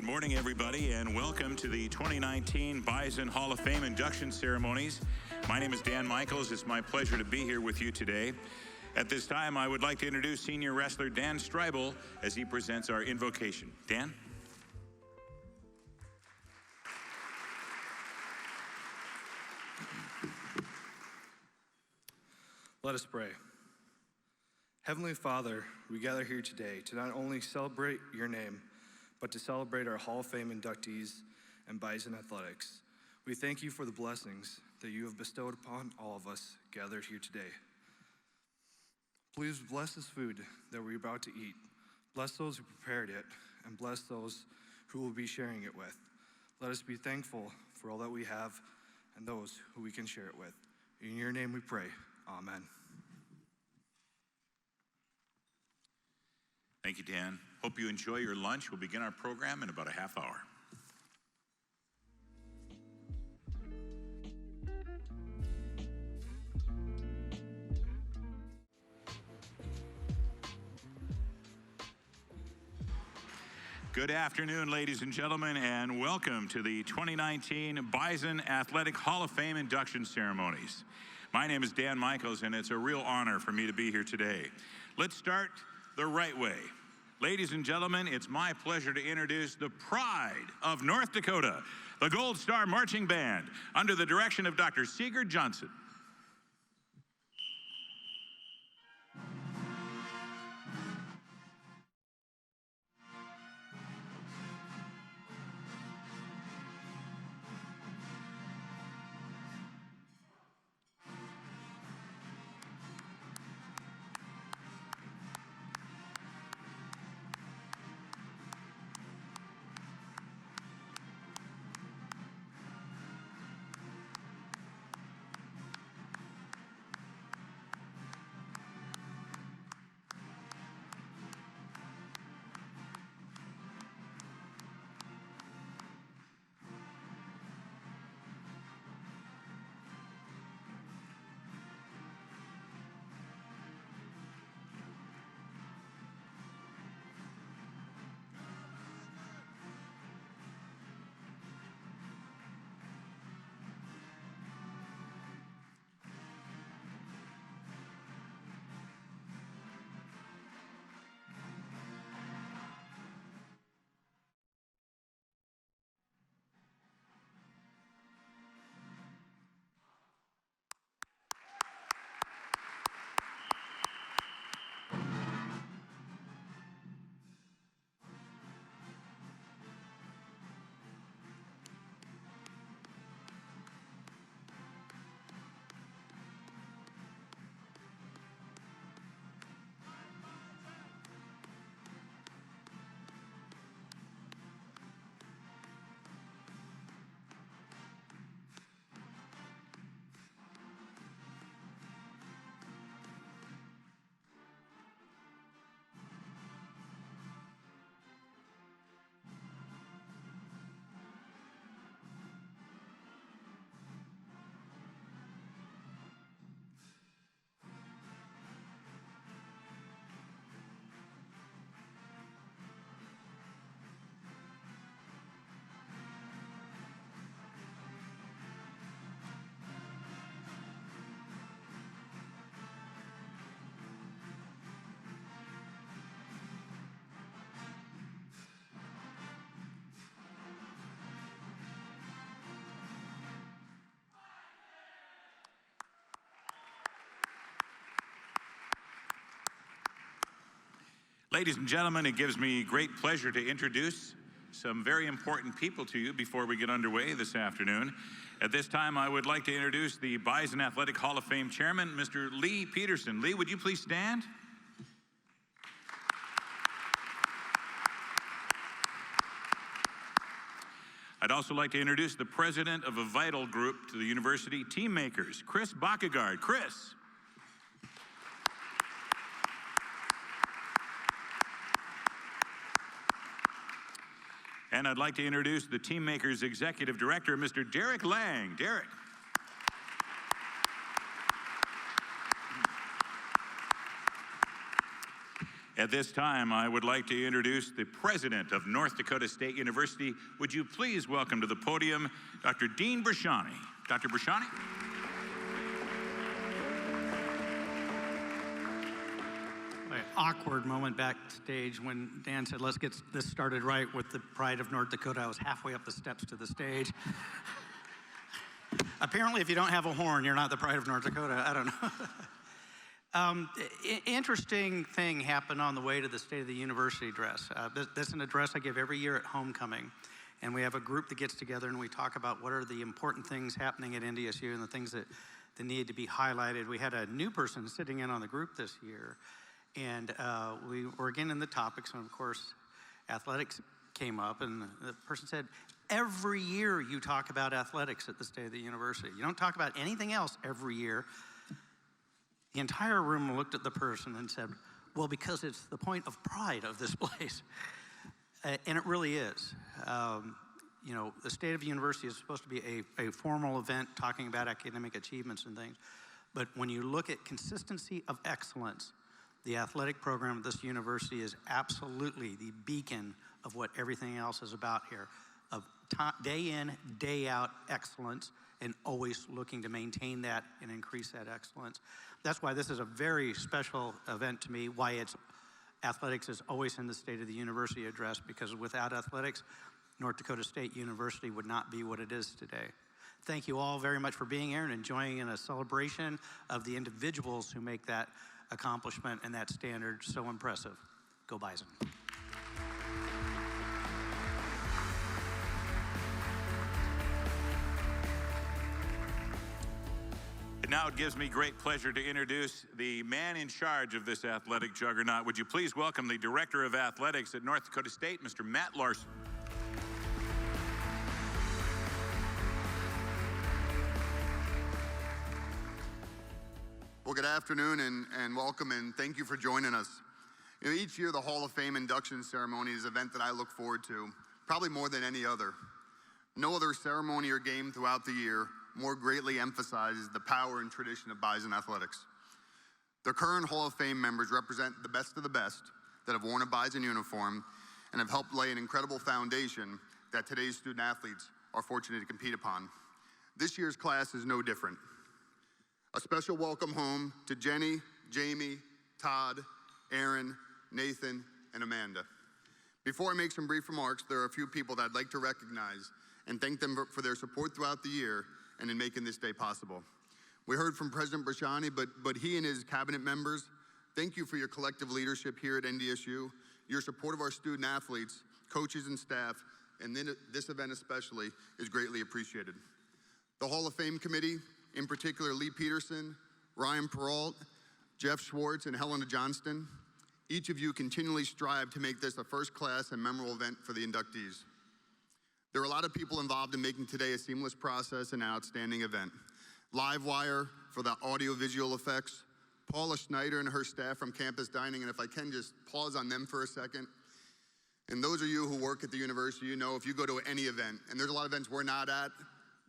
Good morning, everybody, and welcome to the 2019 Bison Hall of Fame induction ceremonies. My name is Dan Michaels. It's my pleasure to be here with you today. At this time, I would like to introduce senior wrestler Dan Streibel as he presents our invocation. Dan? Let us pray. Heavenly Father, we gather here today to not only celebrate your name, but to celebrate our Hall of Fame inductees and Bison Athletics. We thank you for the blessings that you have bestowed upon all of us gathered here today. Please bless this food that we're about to eat. Bless those who prepared it, and bless those who will be sharing it with. Let us be thankful for all that we have and those who we can share it with. In your name we pray. Amen. Thank you, Dan. Hope you enjoy your lunch. We'll begin our program in about a half hour. Good afternoon, ladies and gentlemen, and welcome to the 2019 Bison Athletic Hall of Fame induction ceremonies. My name is Dan Michaels, and it's a real honor for me to be here today. Let's start the right way. Ladies and gentlemen, it's my pleasure to introduce the pride of North Dakota, the Gold Star Marching Band, under the direction of Dr. Sigurd Johnson. Ladies and gentlemen, it gives me great pleasure to introduce some very important people to you before we get underway this afternoon. At this time, I would like to introduce the Bison Athletic Hall of Fame Chairman, Mr. Lee Peterson. Lee, would you please stand? I'd also like to introduce the president of a vital group to the university team makers, Chris Bakke. Chris. And I'd like to introduce the Team Makers Executive Director, Mr. Derek Lang. Derek. At this time, I would like to introduce the president of North Dakota State University. Would you please welcome to the podium Dr. Dean Brashani. Dr. Brashani. Awkward moment backstage when Dan said, let's get this started right with the pride of North Dakota. I was halfway up the steps to the stage. Apparently, if you don't have a horn, you're not the pride of North Dakota. I don't know. Interesting thing happened on the way to the State of the University address. This is an address I give every year at homecoming. And we have a group that gets together and we talk about what are the important things happening at NDSU and the things that need to be highlighted. We had a new person sitting in on the group this year. And we were again in the topics, and of course, athletics came up, and the person said, every year you talk about athletics at the State of the University. You don't talk about anything else every year. The entire room looked at the person and said, well, because it's the point of pride of this place. And it really is. You know, the State of the University is supposed to be a formal event talking about academic achievements and things. But when you look at consistency of excellence, the athletic program at this university is absolutely the beacon of what everything else is about here, of day in, day out excellence, and always looking to maintain that and increase that excellence. That's why this is a very special event to me, why athletics is always in the State of the University address, because without athletics, North Dakota State University would not be what it is today. Thank you all very much for being here and enjoying in a celebration of the individuals who make that accomplishment and that standard so impressive. Go Bison. Now it gives me great pleasure to introduce the man in charge of this athletic juggernaut. Would you please welcome the Director of Athletics at North Dakota State, Mr. Matt Larson. Well, good afternoon and welcome, and thank you for joining us. You know, each year the Hall of Fame induction ceremony is an event that I look forward to, probably more than any other. No other ceremony or game throughout the year more greatly emphasizes the power and tradition of Bison athletics. The current Hall of Fame members represent the best of the best that have worn a Bison uniform and have helped lay an incredible foundation that today's student athletes are fortunate to compete upon. This year's class is no different. A special welcome home to Jenny, Jaime, Todd, Aaron, Nathan, and Amanda. Before I make some brief remarks, there are a few people that I'd like to recognize and thank them for their support throughout the year and in making this day possible. We heard from President Brashani, but he and his cabinet members, thank you for your collective leadership here at NDSU, your support of our student athletes, coaches, and staff, and then this event especially is greatly appreciated. The Hall of Fame Committee, in particular Lee Peterson, Ryan Peralt, Jeff Schwartz, and Helena Johnston, each of you continually strive to make this a first-class and memorable event for the inductees. There are a lot of people involved in making today a seamless process and an outstanding event. Livewire for the audio-visual effects, Paula Schneider and her staff from Campus Dining, and if I can just pause on them for a second. And those of you who work at the university, you know if you go to any event, and there's a lot of events we're not at,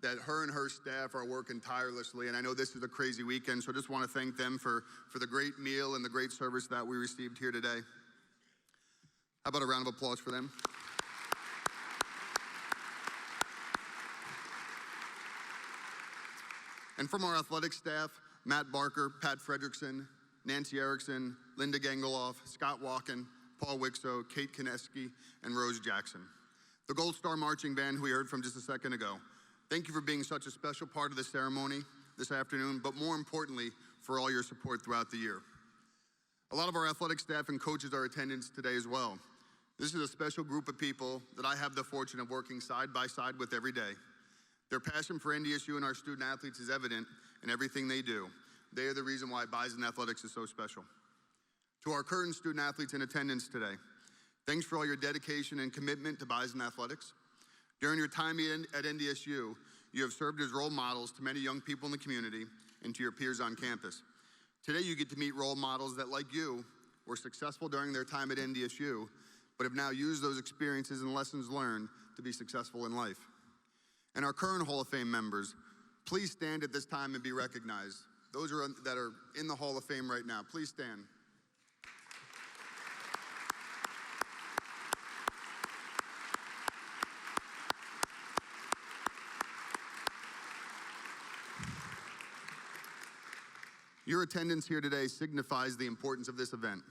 that her and her staff are working tirelessly, and I know this is a crazy weekend, so I just want to thank them for the great meal and the great service that we received here today. How about a round of applause for them? And from our athletic staff, Matt Barker, Pat Fredrickson, Nancy Erickson, Linda Gengeloff, Scott Walken, Paul Wixo, Kate Kineski, and Rose Jackson. The Gold Star Marching Band, who we heard from just a second ago. Thank you for being such a special part of the ceremony this afternoon, but more importantly, for all your support throughout the year. A lot of our athletic staff and coaches are in attendance today as well. This is a special group of people that I have the fortune of working side by side with every day. Their passion for NDSU and our student athletes is evident in everything they do. They are the reason why Bison Athletics is so special. To our current student athletes in attendance today, thanks for all your dedication and commitment to Bison Athletics. During your time at NDSU, you have served as role models to many young people in the community and to your peers on campus. Today you get to meet role models that, like you, were successful during their time at NDSU, but have now used those experiences and lessons learned to be successful in life. And our current Hall of Fame members, please stand at this time and be recognized. Those that are in the Hall of Fame right now, please stand. Your attendance here today signifies the importance of this event.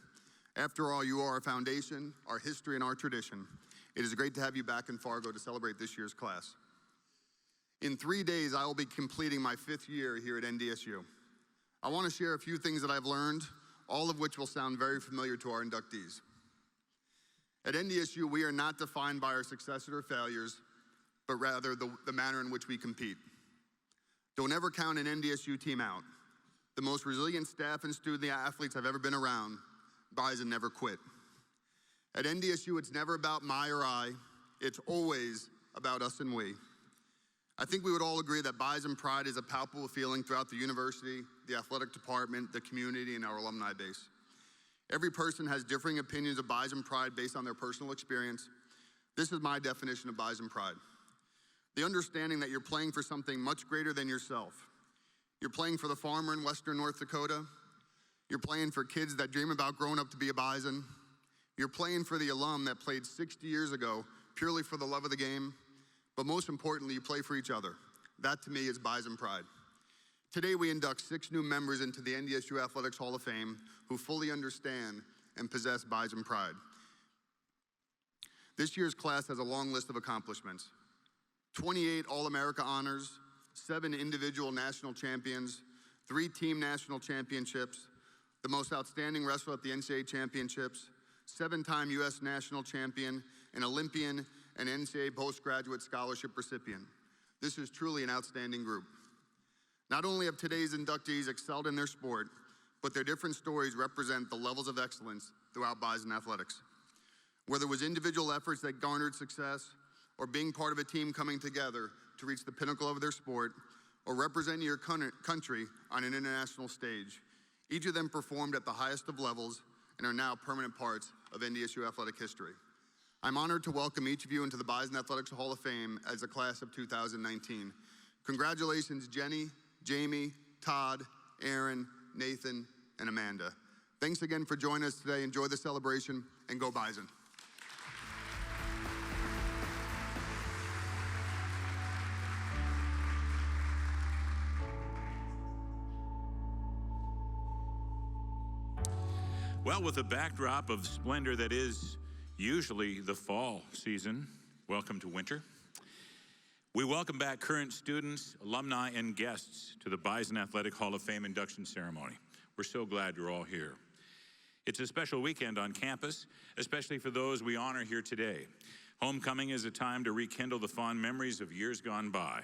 After all, you are our foundation, our history, and our tradition. It is great to have you back in Fargo to celebrate this year's class. In 3 days, I will be completing my 5th year here at NDSU. I want to share a few things that I've learned, all of which will sound very familiar to our inductees. At NDSU, we are not defined by our successes or failures, but rather the manner in which we compete. Don't ever count an NDSU team out. The most resilient staff and student athletes I've ever been around, Bison never quit. At NDSU, it's never about my or I, it's always about us and we. I think we would all agree that Bison pride is a palpable feeling throughout the university, the athletic department, the community, and our alumni base. Every person has differing opinions of Bison pride based on their personal experience. This is my definition of Bison pride. The understanding that you're playing for something much greater than yourself. You're playing for the farmer in western North Dakota. You're playing for kids that dream about growing up to be a Bison. You're playing for the alum that played 60 years ago purely for the love of the game. But most importantly, you play for each other. That, to me, is Bison pride. Today, we induct 6 new members into the NDSU Athletics Hall of Fame who fully understand and possess Bison pride. This year's class has a long list of accomplishments. 28 All-America honors, 7 individual national champions, 3 team national championships, the most outstanding wrestler at the NCAA championships, 7-time U.S. national champion, an Olympian, and NCAA postgraduate scholarship recipient. This is truly an outstanding group. Not only have today's inductees excelled in their sport, but their different stories represent the levels of excellence throughout Bison athletics. Whether it was individual efforts that garnered success, or being part of a team coming together to reach the pinnacle of their sport, or representing your country on an international stage, each of them performed at the highest of levels and are now permanent parts of NDSU athletic history. I'm honored to welcome each of you into the Bison Athletics Hall of Fame as the class of 2019. Congratulations, Jenny, Jaime, Todd, Aaron, Nathan, and Amanda. Thanks again for joining us today. Enjoy the celebration, and go Bison. Well, with a backdrop of splendor that is usually the fall season, welcome to winter. We welcome back current students, alumni, and guests to the Bison Athletic Hall of Fame induction ceremony. We're so glad you're all here. It's a special weekend on campus, especially for those we honor here today. Homecoming is a time to rekindle the fond memories of years gone by.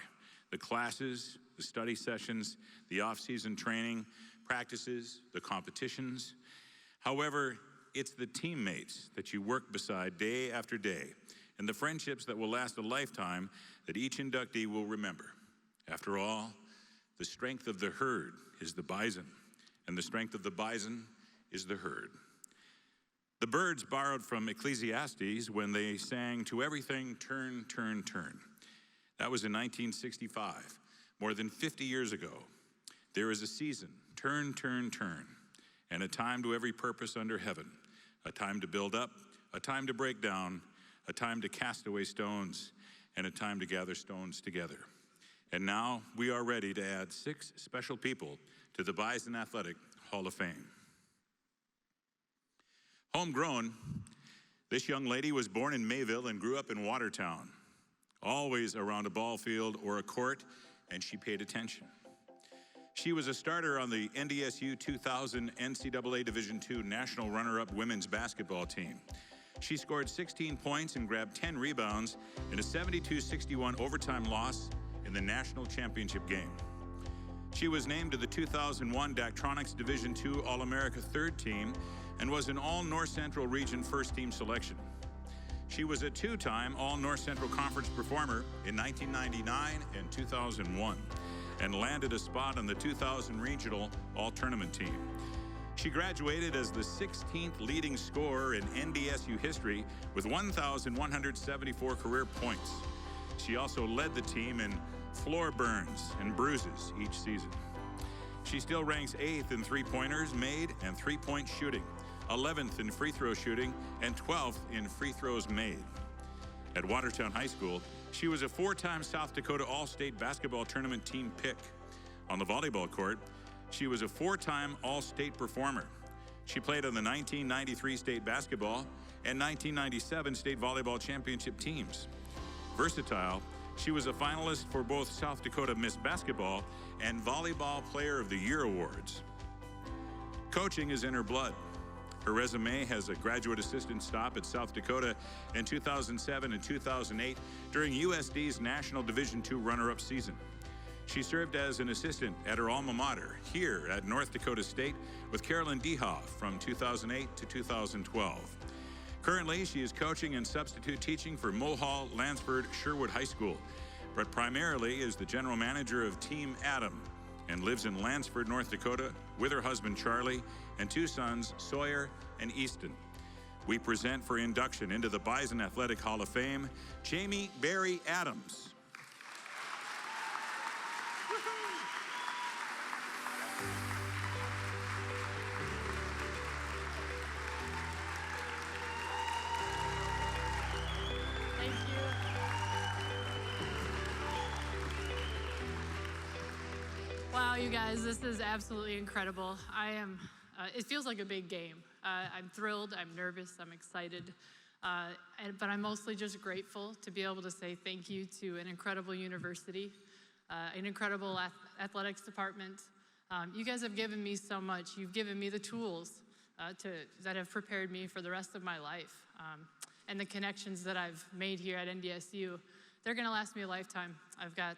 The classes, the study sessions, the off-season training, practices, the competitions. However, it's the teammates that you work beside day after day, and the friendships that will last a lifetime that each inductee will remember. After all, the strength of the herd is the bison, and the strength of the bison is the herd. The birds borrowed from Ecclesiastes when they sang, "To everything turn, turn, turn." That was in 1965, more than 50 years ago. There is a season, turn, turn, turn, and a time to every purpose under heaven, a time to build up, a time to break down, a time to cast away stones, and a time to gather stones together. And now we are ready to add 6 special people to the Bison Athletic Hall of Fame. Homegrown, this young lady was born in Mayville and grew up in Watertown, always around a ball field or a court, and she paid attention. She was a starter on the NDSU 2000 NCAA Division II National Runner-Up Women's Basketball team. She scored 16 points and grabbed 10 rebounds in a 72-61 overtime loss in the national championship game. She was named to the 2001 Daktronics Division II All-America third team and was an All-North Central Region first team selection. She was a 2-time All-North Central Conference performer in 1999 and 2001. and landed a spot on the 2000 Regional All-Tournament team. She graduated as the 16th leading scorer in NDSU history with 1,174 career points. She also led the team in floor burns and bruises each season. She still ranks 8th in three-pointers made and three-point shooting, 11th in free throw shooting, and 12th in free throws made. At Watertown High School, she was a 4-time South Dakota All-State Basketball Tournament team pick. On the volleyball court, She was a 4-time All-State performer. She played on the 1993 state basketball and 1997 state volleyball championship teams. Versatile, she was a finalist for both South Dakota Miss Basketball and Volleyball Player of the Year awards. Coaching is in her blood. Her resume has a graduate assistant stop at South Dakota in 2007 and 2008 during USD's National Division II runner-up season. She served as an assistant at her alma mater here at North Dakota State with Carolyn Dehoff from 2008 to 2012. Currently, she is coaching and substitute teaching for Mulhall, Lansford, Sherwood High School, but primarily is the general manager of Team Adam and lives in Lansford, North Dakota with her husband Charlie and 2 sons, Sawyer and Easton. We present for induction into the Bison Athletic Hall of Fame, Jaime Barry Adams. Wow, you guys, this is absolutely incredible. It feels like a big game. I'm thrilled, I'm nervous, I'm excited, but I'm mostly just grateful to be able to say thank you to an incredible university, an incredible athletics department. You guys have given me so much. You've given me the tools that have prepared me for the rest of my life. And the connections that I've made here at NDSU, they're gonna last me a lifetime. I've got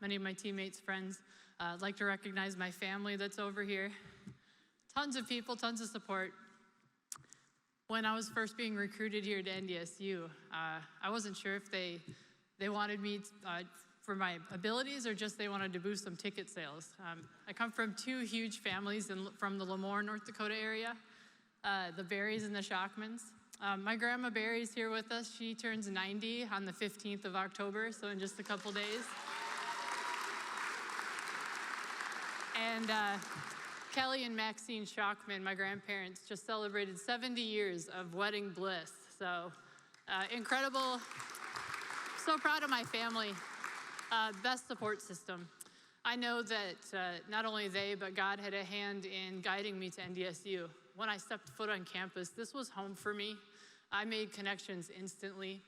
many of my teammates, friends. I'd like to recognize my family that's over here. Tons of people, tons of support. When I was first being recruited here to NDSU, I wasn't sure if they wanted me for my abilities or just they wanted to boost some ticket sales. I come from 2 huge families from the Lemoore, North Dakota area, the Berries and the Shockmans. My grandma Barry's here with us. She turns 90 on the 15th of October, so in just a couple days. And Kelly and Maxine Shockman, my grandparents, just celebrated 70 years of wedding bliss. So incredible. So proud of my family. Best support system. I know that not only they, but God had a hand in guiding me to NDSU. When I stepped foot on campus, this was home for me. I made connections instantly.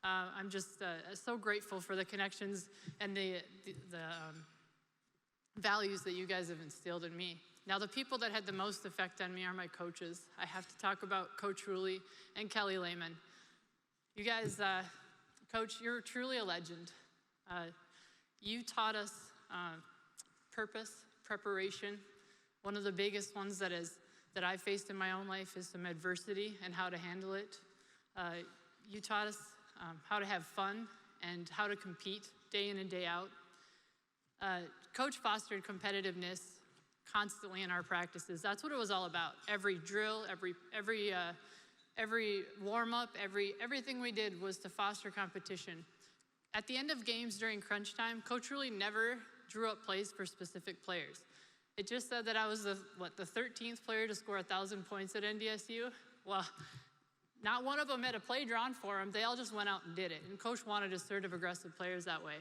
I'm just so grateful for the connections and the values that you guys have instilled in me. Now, the people that had the most effect on me are my coaches. I have to talk about Coach Ruley and Kelly Lehman. You guys, Coach, you're truly a legend. You taught us purpose, preparation. One of the biggest ones that I've faced in my own life is some adversity and how to handle it. You taught us how to have fun and how to compete day in and day out. Coach fostered competitiveness constantly in our practices. That's what it was all about. Every drill, every warm-up, everything we did was to foster competition. At the end of games during crunch time, Coach really never drew up plays for specific players. It just said that I was the 13th player to score 1,000 points at NDSU. Well, not one of them had a play drawn for them. They all just went out and did it. And Coach wanted assertive, aggressive players that way.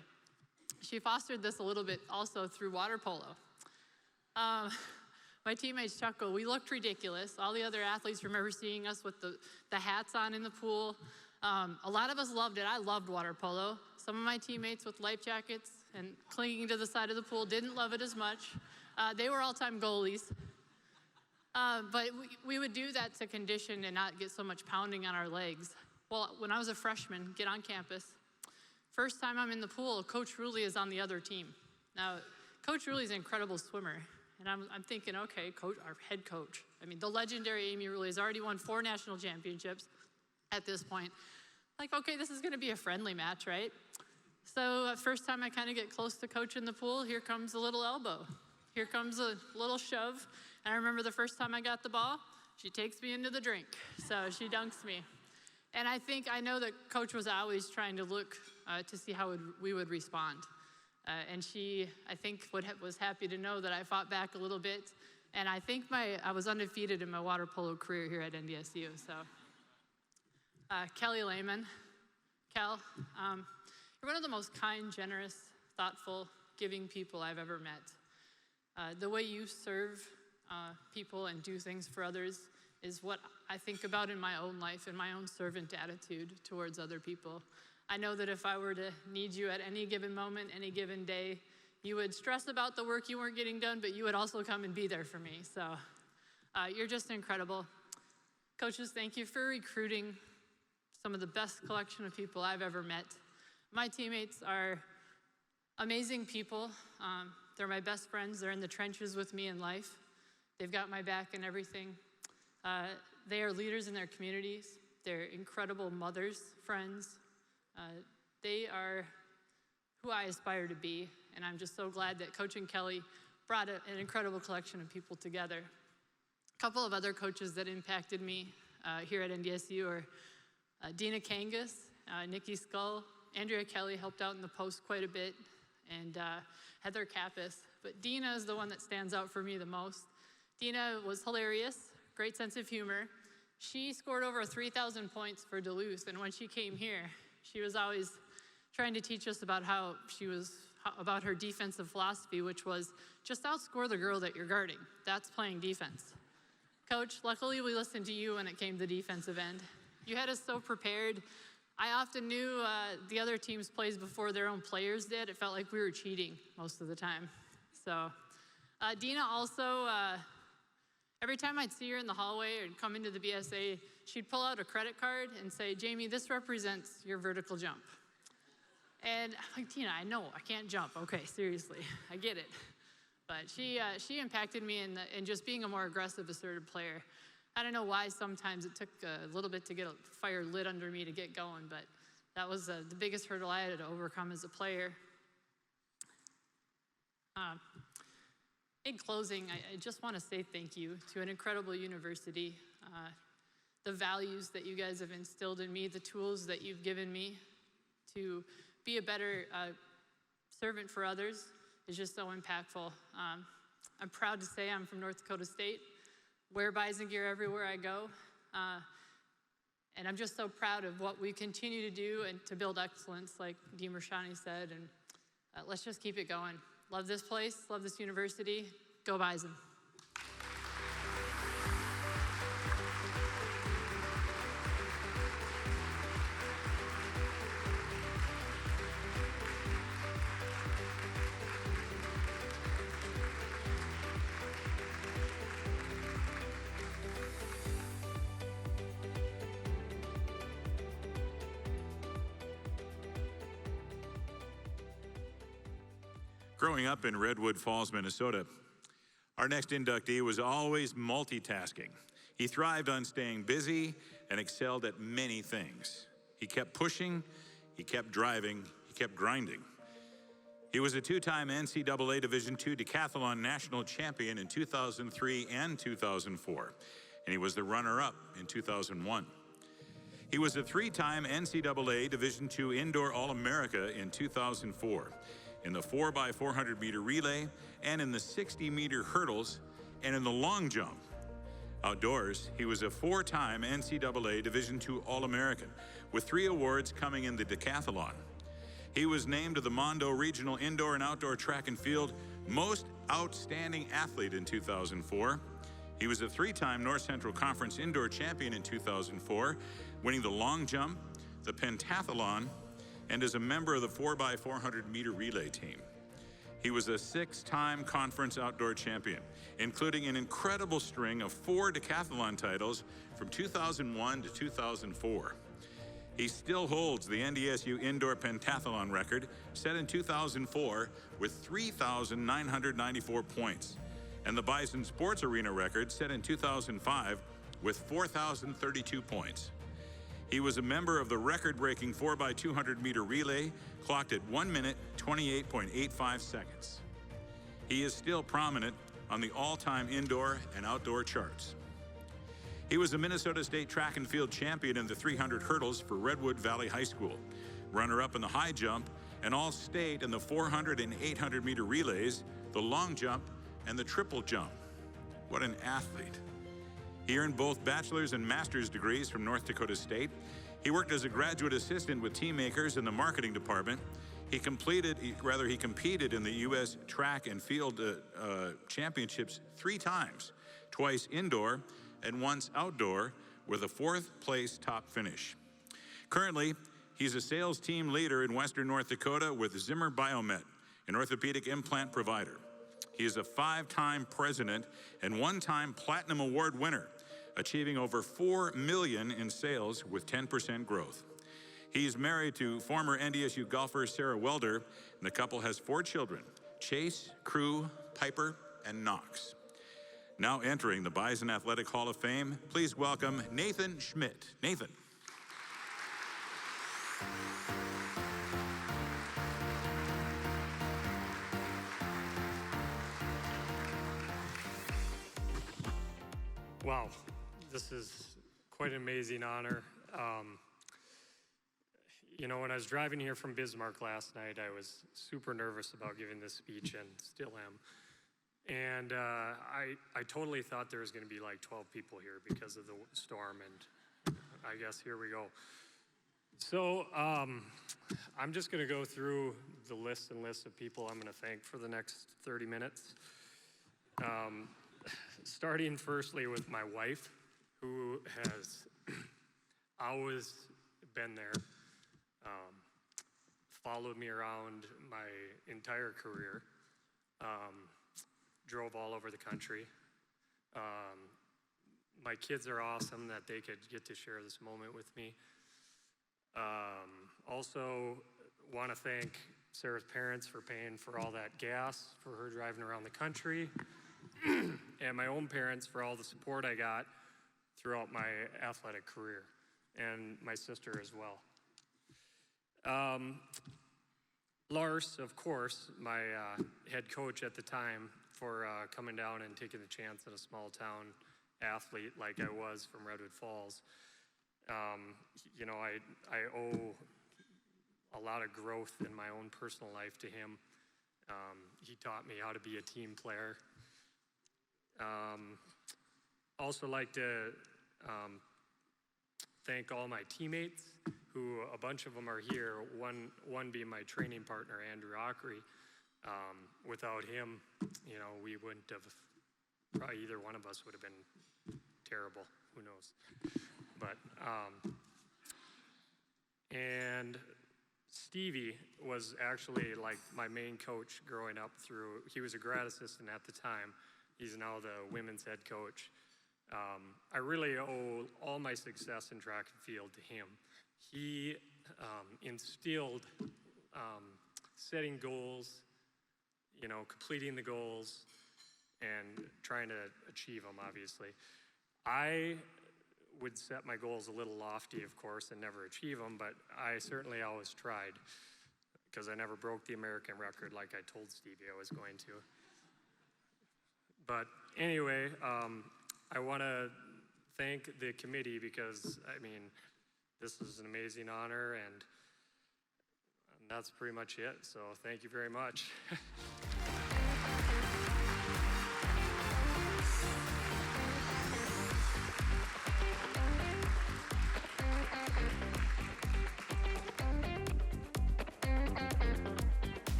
She fostered this a little bit also through water polo. My teammates chuckle. We looked ridiculous. All the other athletes remember seeing us with the hats on in the pool. A lot of us loved it. I loved water polo. Some of my teammates with life jackets and clinging to the side of the pool didn't love it as much. They were all-time goalies. But we would do that to condition and not get so much pounding on our legs. Well, when I was a freshman, get on campus, first time I'm in the pool, Coach Ruley is on the other team. Now, Coach Ruley's an incredible swimmer. And I'm thinking, okay, coach, our head coach. I mean, the legendary Amy Ruley has already won 4 national championships at this point. Like, okay, this is gonna be a friendly match, right? So first time I kind of get close to Coach in the pool, here comes a little elbow. Here comes a little shove. And I remember the first time I got the ball, she takes me into the drink. So she dunks me. And I know that Coach was always trying to look to see how we would respond. And she, I think, was happy to know that I fought back a little bit. And I think I was undefeated in my water polo career here at NDSU. So, Kelly Lehman. Kel, you're one of the most kind, generous, thoughtful, giving people I've ever met. The way you serve people and do things for others is what I think about in my own life and my own servant attitude towards other people. I know that if I were to need you at any given moment, any given day, you would stress about the work you weren't getting done, but you would also come and be there for me. So you're just incredible. Coaches, thank you for recruiting some of the best collection of people I've ever met. My teammates are amazing people. They're my best friends. They're in the trenches with me in life. They've got my back in everything. They are leaders in their communities. They're incredible mothers, friends. They are who I aspire to be, and I'm just so glad that Coach and Kelly brought an incredible collection of people together. A couple of other coaches that impacted me here at NDSU are Dina Kangas, Nikki Skull, Andrea Kelly helped out in the post quite a bit, and Heather Kappas. But Dina is the one that stands out for me the most. Dina was hilarious, great sense of humor. She scored over 3,000 points for Duluth, and when she came here, she was always trying to teach us about about her defensive philosophy, which was just outscore the girl that you're guarding. That's playing defense. Coach, luckily we listened to you when it came to the defensive end. You had us so prepared. I often knew the other team's plays before their own players did. It felt like we were cheating most of the time. So Dina also, every time I'd see her in the hallway or come into the BSA, she'd pull out a credit card and say, Jaime, this represents your vertical jump. And I'm like, Dina, I know, I can't jump. Okay, seriously, I get it. But she impacted me in just being a more aggressive, assertive player. I don't know why sometimes it took a little bit to get a fire lit under me to get going, but that was the biggest hurdle I had to overcome as a player. In closing, I just want to say thank you to an incredible university. The values that you guys have instilled in me, the tools that you've given me to be a better servant for others is just so impactful. I'm proud to say I'm from North Dakota State, wear Bison gear everywhere I go. And I'm just so proud of what we continue to do and to build excellence, like Dean Rashani said, and let's just keep it going. Love this place, love this university, go Bison. Growing up in Redwood Falls, Minnesota, our next inductee was always multitasking. He thrived on staying busy and excelled at many things. He kept pushing, he kept driving, he kept grinding. He was a two-time NCAA Division II decathlon national champion in 2003 and 2004, and he was the runner-up in 2001. He was a three-time NCAA Division II Indoor All-America in 2004. In the 4x400 meter relay, and in the 60 meter hurdles, and in the long jump. Outdoors, he was a four-time NCAA Division II All-American, with 3 awards coming in the decathlon. He was named to the Mondo Regional Indoor and Outdoor Track and Field Most Outstanding Athlete in 2004. He was a 3-time North Central Conference Indoor Champion in 2004, winning the long jump, the pentathlon, and is a member of the 4x400 meter relay team. He was a 6-time conference outdoor champion, including an incredible string of 4 decathlon titles from 2001 to 2004. He still holds the NDSU indoor pentathlon record, set in 2004 with 3,994 points, and the Bison Sports Arena record set in 2005 with 4,032 points. He was a member of the record-breaking 4x200 meter relay, clocked at 1 minute, 28.85 seconds. He is still prominent on the all-time indoor and outdoor charts. He was a Minnesota State track and field champion in the 300 hurdles for Redwood Valley High School, runner-up in the high jump, and all-state in the 400 and 800 meter relays, the long jump, and the triple jump. What an athlete. He earned both bachelor's and master's degrees from North Dakota State. He worked as a graduate assistant with Team Makers in the marketing department. He competed in the U.S. track and field championships 3 times, twice indoor and once outdoor, with a 4th place top finish. Currently, he's a sales team leader in Western North Dakota with Zimmer Biomet, an orthopedic implant provider. He is a 5-time president and 1-time Platinum Award winner, achieving over $4 million in sales with 10% growth. He's married to former NDSU golfer Sarah Welder, and the couple has 4 children, Chase, Crew, Piper, and Knox. Now entering the Bison Athletic Hall of Fame, please welcome Nathan Schmidt. Nathan. Wow, this is quite an amazing honor. You know, when I was driving here from Bismarck last night, I was super nervous about giving this speech, and still am. And I totally thought there was going to be like 12 people here because of the storm, and I guess here we go. So I'm just going to go through the lists and lists of people I'm going to thank for the next 30 minutes. Starting firstly with my wife, who has always been there, followed me around my entire career, drove all over the country. My kids are awesome that they could get to share this moment with me. Also want to thank Sarah's parents for paying for all that gas for her driving around the country, and my own parents for all the support I got throughout my athletic career, and my sister as well. Lars, of course, my head coach at the time, for coming down and taking the chance on a small town athlete like I was from Redwood Falls. You know, I owe a lot of growth in my own personal life to him. He taught me how to be a team player. Also like to thank all my teammates, who a bunch of them are here, one being my training partner, Andrew Ockery. Without him, you know, we wouldn't have, probably either one of us would have been terrible, who knows. But, and Stevie was actually like my main coach growing up through, he was a grad assistant at the time. He's now the women's head coach. I really owe all my success in track and field to him. He instilled setting goals, you know, completing the goals, and trying to achieve them, obviously. I would set my goals a little lofty, of course, and never achieve them, but I certainly always tried, because I never broke the American record like I told Stevie I was going to. But anyway, I want to thank the committee, because, I mean, this is an amazing honor, and that's pretty much it. So thank you very much.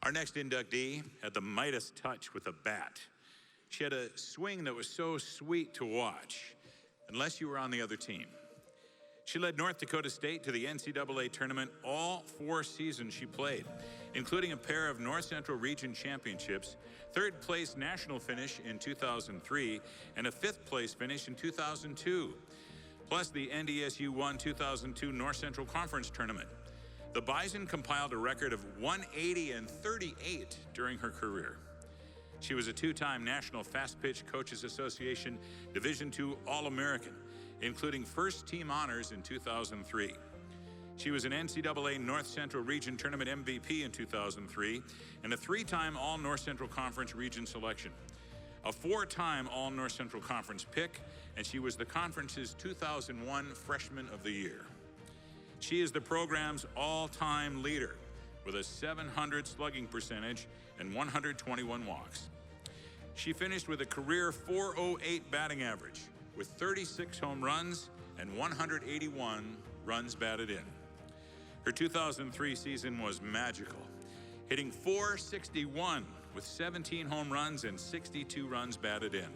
Our next inductee had the Midas touch with a bat. She had a swing that was so sweet to watch, unless you were on the other team. She led North Dakota State to the NCAA tournament all 4 seasons she played, including a pair of North Central Region championships, 3rd place national finish in 2003, and a 5th place finish in 2002, plus the NDSU won 2002 North Central Conference tournament. The Bison compiled a record of 180-38 during her career. She was a 2-time National Fast Pitch Coaches Association Division II All-American, including first team honors in 2003. She was an NCAA North Central Region Tournament MVP in 2003 and a 3-time All-North Central Conference Region selection, a 4-time All-North Central Conference pick, and she was the conference's 2001 Freshman of the Year. She is the program's all-time leader with a .700 slugging percentage and 121 walks. She finished with a career .408 batting average, with 36 home runs and 181 runs batted in. Her 2003 season was magical, hitting .461 with 17 home runs and 62 runs batted in.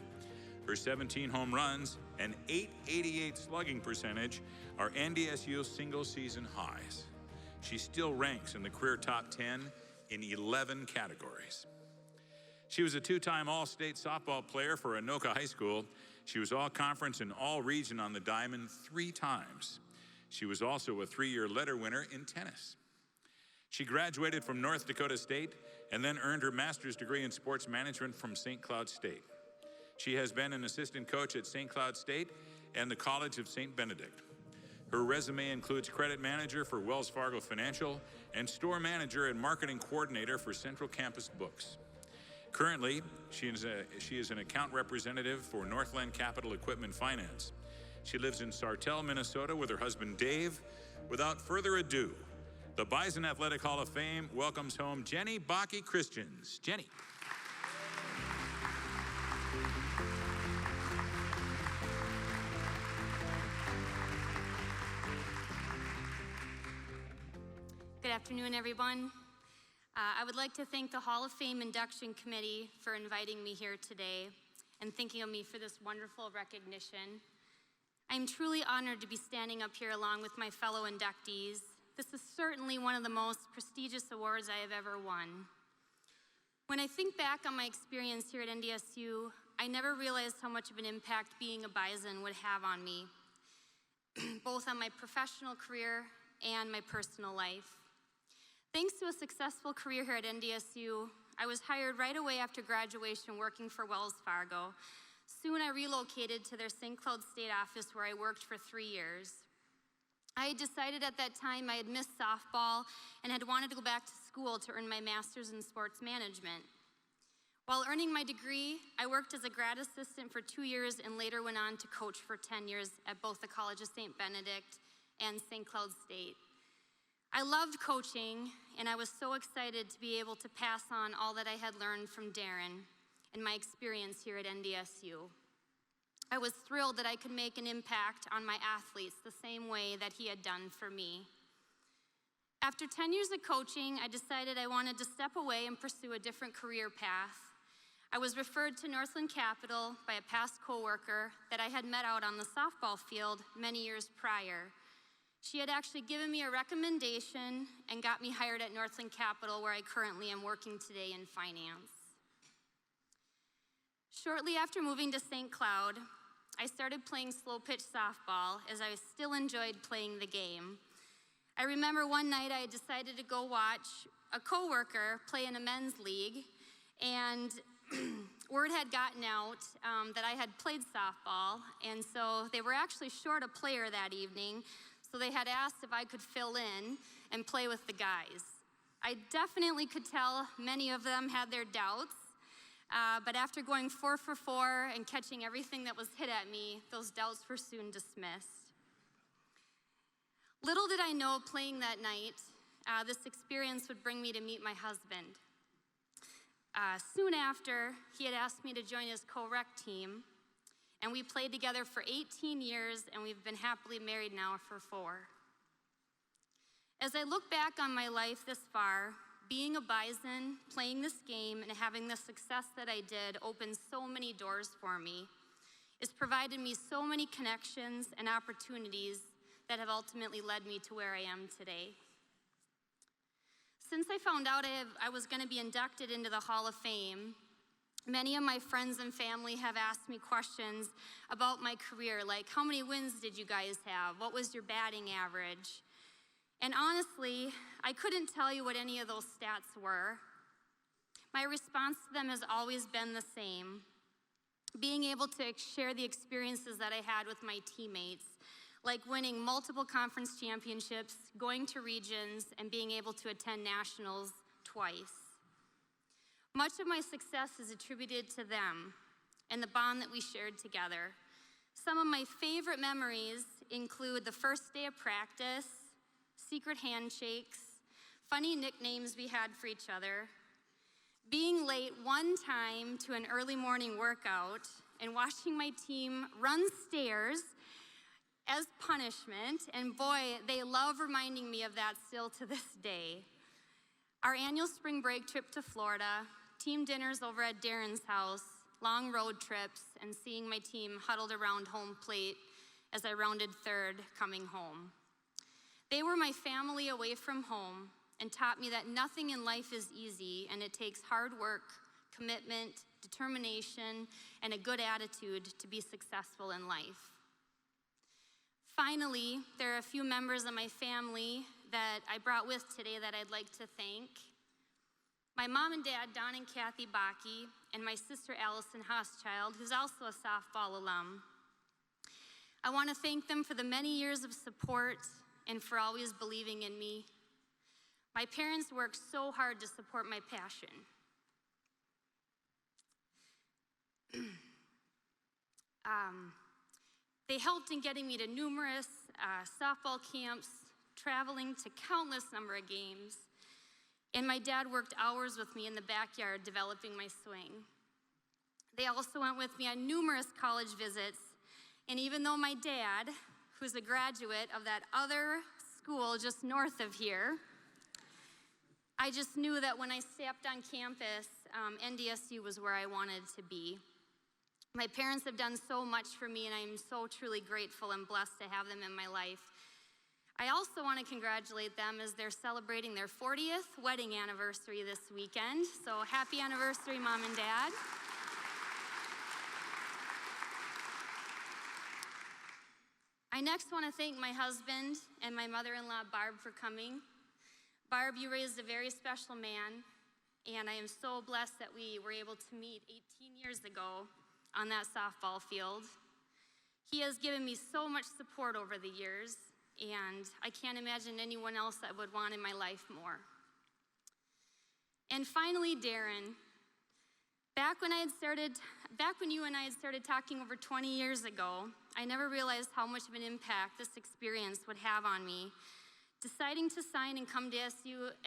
Her 17 home runs and .888 slugging percentage are NDSU single-season highs. She still ranks in the career top 10 in 11 categories. She was a two-time All-State softball player for Anoka High School. She was All-Conference and All-Region on the diamond 3 times. She was also a 3-year letter winner in tennis. She graduated from North Dakota State and then earned her master's degree in sports management from St. Cloud State. She has been an assistant coach at St. Cloud State and the College of St. Benedict. Her resume includes credit manager for Wells Fargo Financial and store manager and marketing coordinator for Central Campus Books. Currently, she is an account representative for Northland Capital Equipment Finance. She lives in Sartell, Minnesota with her husband Dave. Without further ado, the Bison Athletic Hall of Fame welcomes home Jenny Bakke Christians. Jenny. Good afternoon, everyone. I would like to thank the Hall of Fame Induction Committee for inviting me here today and thinking of me for this wonderful recognition. I'm truly honored to be standing up here along with my fellow inductees. This is certainly one of the most prestigious awards I have ever won. When I think back on my experience here at NDSU, I never realized how much of an impact being a Bison would have on me, both on my professional career and my personal life. Thanks to a successful career here at NDSU, I was hired right away after graduation working for Wells Fargo. Soon I relocated to their St. Cloud State office where I worked for 3 years. I had decided at that time I had missed softball and had wanted to go back to school to earn my master's in sports management. While earning my degree, I worked as a grad assistant for 2 years and later went on to coach for 10 years at both the College of St. Benedict and St. Cloud State. I loved coaching, and I was so excited to be able to pass on all that I had learned from Darren and my experience here at NDSU. I was thrilled that I could make an impact on my athletes the same way that he had done for me. After 10 years of coaching, I decided I wanted to step away and pursue a different career path. I was referred to Northland Capital by a past coworker that I had met out on the softball field many years prior. She had actually given me a recommendation and got me hired at Northland Capital, where I currently am working today in finance. Shortly after moving to St. Cloud, I started playing slow pitch softball as I still enjoyed playing the game. I remember one night I decided to go watch a coworker play in a men's league, and word had gotten out that I had played softball, and so they were actually short a player that evening. So they had asked if I could fill in and play with the guys. I definitely could tell many of them had their doubts, but after going 4 for 4 and catching everything that was hit at me, those doubts were soon dismissed. Little did I know playing that night, this experience would bring me to meet my husband. Soon after, he had asked me to join his co-rec team, and we played together for 18 years, and we've been happily married now for 4. As I look back on my life this far, being a Bison, playing this game, and having the success that I did opened so many doors for me. It's provided me so many connections and opportunities that have ultimately led me to where I am today. Since I found out I was going to be inducted into the Hall of Fame, many of my friends and family have asked me questions about my career, like how many wins did you guys have? What was your batting average? And honestly, I couldn't tell you what any of those stats were. My response to them has always been the same: being able to share the experiences that I had with my teammates, like winning multiple conference championships, going to regions, and being able to attend nationals twice. Much of my success is attributed to them and the bond that we shared together. Some of my favorite memories include the first day of practice, secret handshakes, funny nicknames we had for each other, being late one time to an early morning workout and watching my team run stairs as punishment, and boy, they love reminding me of that still to this day. Our annual spring break trip to Florida, team dinners over at Darren's house, long road trips, and seeing my team huddled around home plate as I rounded third coming home. They were my family away from home and taught me that nothing in life is easy, and it takes hard work, commitment, determination, and a good attitude to be successful in life. Finally, there are a few members of my family that I brought with today that I'd like to thank. My mom and dad, Don and Kathy Bakke, and my sister, Allison Hauschild, who's also a softball alum. I want to thank them for the many years of support and for always believing in me. My parents worked so hard to support my passion. They helped in getting me to numerous softball camps, traveling to countless number of games, and my dad worked hours with me in the backyard developing my swing. They also went with me on numerous college visits, and even though my dad, who's a graduate of that other school just north of here, I just knew that when I stepped on campus, NDSU was where I wanted to be. My parents have done so much for me, and I'm so truly grateful and blessed to have them in my life. I also want to congratulate them as they're celebrating their 40th wedding anniversary this weekend. So happy anniversary, Mom and Dad. I next want to thank my husband and my mother-in-law, Barb, for coming. Barb, you raised a very special man, and I am so blessed that we were able to meet 18 years ago on that softball field. He has given me so much support over the years, and I can't imagine anyone else I would want in my life more. And finally, Darren, back when you and I had started talking over 20 years ago, I never realized how much of an impact this experience would have on me. Deciding to sign and come to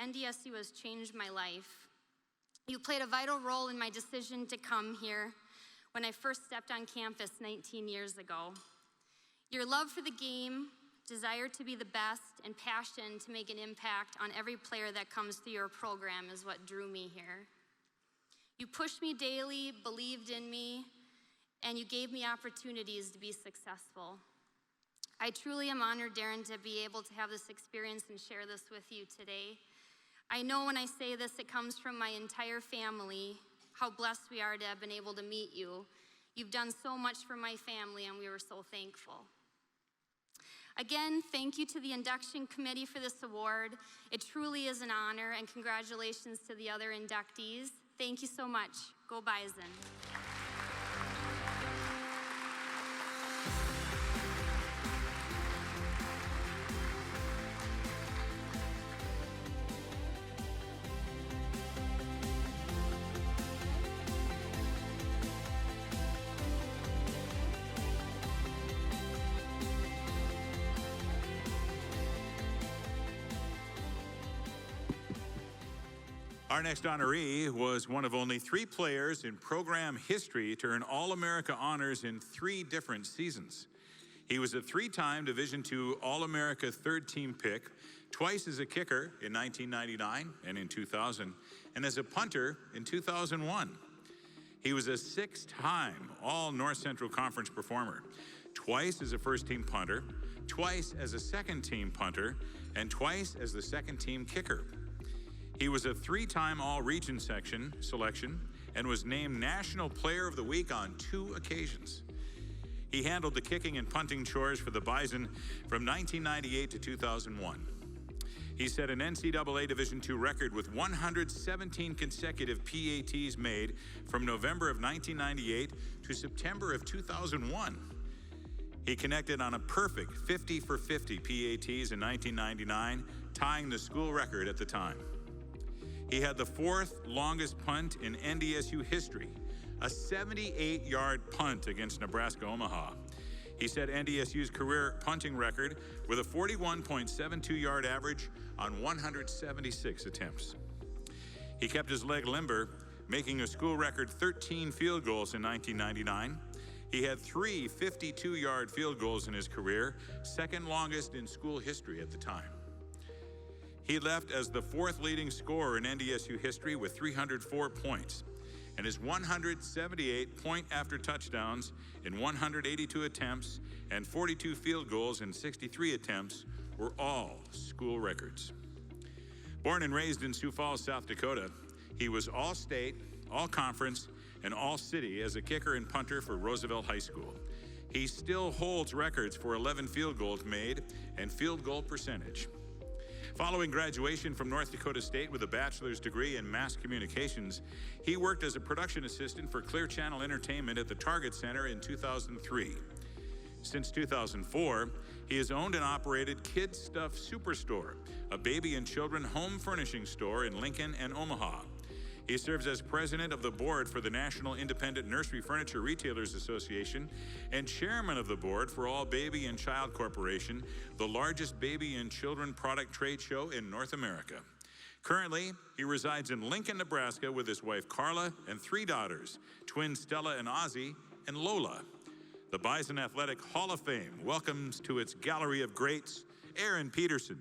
NDSU has changed my life. You played a vital role in my decision to come here when I first stepped on campus 19 years ago. Your love for the game, desire to be the best, and passion to make an impact on every player that comes through your program is what drew me here. You pushed me daily, believed in me, and you gave me opportunities to be successful. I truly am honored, Darren, to be able to have this experience and share this with you today. I know when I say this, it comes from my entire family, how blessed we are to have been able to meet you. You've done so much for my family, and we were so thankful. Again, thank you to the Induction Committee for this award. It truly is an honor, and congratulations to the other inductees. Thank you so much. Go Bison. Our next honoree was one of only 3 players in program history to earn All-America honors in 3 different seasons. He was a 3-time Division II All-America third-team pick, twice as a kicker in 1999 and in 2000, and as a punter in 2001. He was a 6-time All-North Central Conference performer, twice as a first-team punter, twice as a second-team punter, and twice as the second-team kicker. He was a 3-time All-Region selection and was named National Player of the Week on 2 occasions. He handled the kicking and punting chores for the Bison from 1998 to 2001. He set an NCAA Division II record with 117 consecutive PATs made from November of 1998 to September of 2001. He connected on a perfect 50 for 50 PATs in 1999, tying the school record at the time. He had the 4th longest punt in NDSU history, a 78-yard punt against Nebraska-Omaha. He set NDSU's career punting record with a 41.72-yard average on 176 attempts. He kept his leg limber making a school record 13 field goals in 1999. He had 3 52-yard field goals in his career, second longest in school history at the time. He left as the 4th leading scorer in NDSU history with 304 points, and his 178 point-after touchdowns in 182 attempts and 42 field goals in 63 attempts were all school records. Born and raised in Sioux Falls, South Dakota, he was all-state, all-conference, and all-city as a kicker and punter for Roosevelt High School. He still holds records for 11 field goals made and field goal percentage. Following graduation from North Dakota State with a bachelor's degree in mass communications, he worked as a production assistant for Clear Channel Entertainment at the Target Center in 2003. Since 2004, he has owned and operated Kid Stuff Superstore, a baby and children home furnishing store in Lincoln and Omaha. He serves as president of the board for the National Independent Nursery Furniture Retailers Association and chairman of the board for All Baby and Child Corporation, the largest baby and children product trade show in North America. Currently, he resides in Lincoln, Nebraska with his wife Carla and 3 daughters, twins Stella and Ozzie, and Lola. The Bison Athletic Hall of Fame welcomes to its gallery of greats, Aaron Peterson.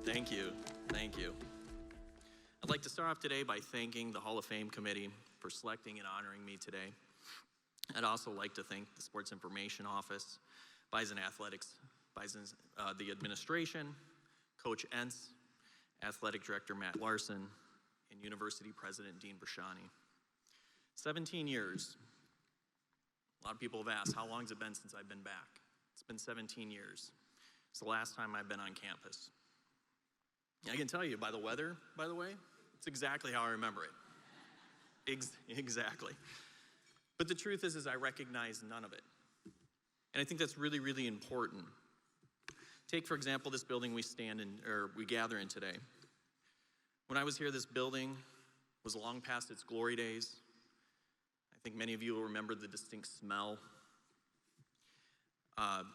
Thank you. Thank you. I'd like to start off today by thanking the Hall of Fame Committee for selecting and honoring me today. I'd also like to thank the Sports Information Office, Bison Athletics, Bison's, the administration, Coach Entz, Athletic Director Matt Larson, and University President Dean Brashani. 17 years. A lot of people have asked, how long has it been since I've been back? It's been 17 years. It's the last time I've been on campus. I can tell you by the weather, by the way, it's exactly how I remember it. Exactly. But the truth is I recognize none of it. And I think that's really, really important. Take, for example, this building we gather in today. When I was here, this building was long past its glory days. I think many of you will remember the distinct smell.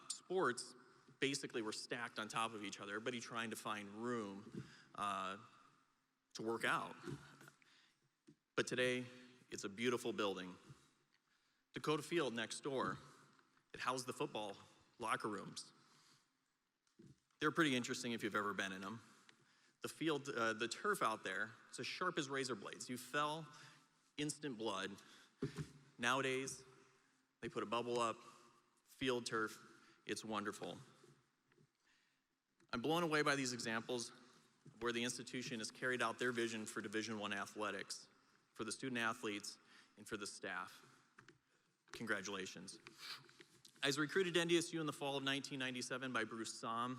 Sports basically were stacked on top of each other, everybody trying to find room to work out. But today, it's a beautiful building. Dakota Field next door, it housed the football locker rooms. They're pretty interesting if you've ever been in them. The field, the turf out there, it's as sharp as razor blades. You fell, instant blood. Nowadays, they put a bubble up, field turf, it's wonderful. I'm blown away by these examples where the institution has carried out their vision for Division I athletics, for the student athletes, and for the staff. Congratulations. I was recruited to NDSU in the fall of 1997 by Bruce Somm.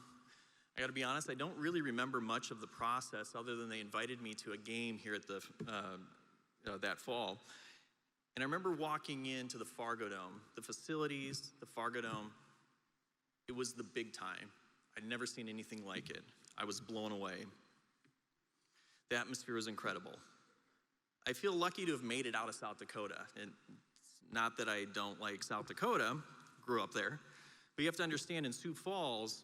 I gotta be honest, I don't really remember much of the process other than they invited me to a game here at the that fall. And I remember walking into the Fargo Dome, the facilities, the Fargo Dome, it was the big time. I'd never seen anything like it. I was blown away. The atmosphere was incredible. I feel lucky to have made it out of South Dakota. And not that I don't like South Dakota, grew up there, but you have to understand in Sioux Falls,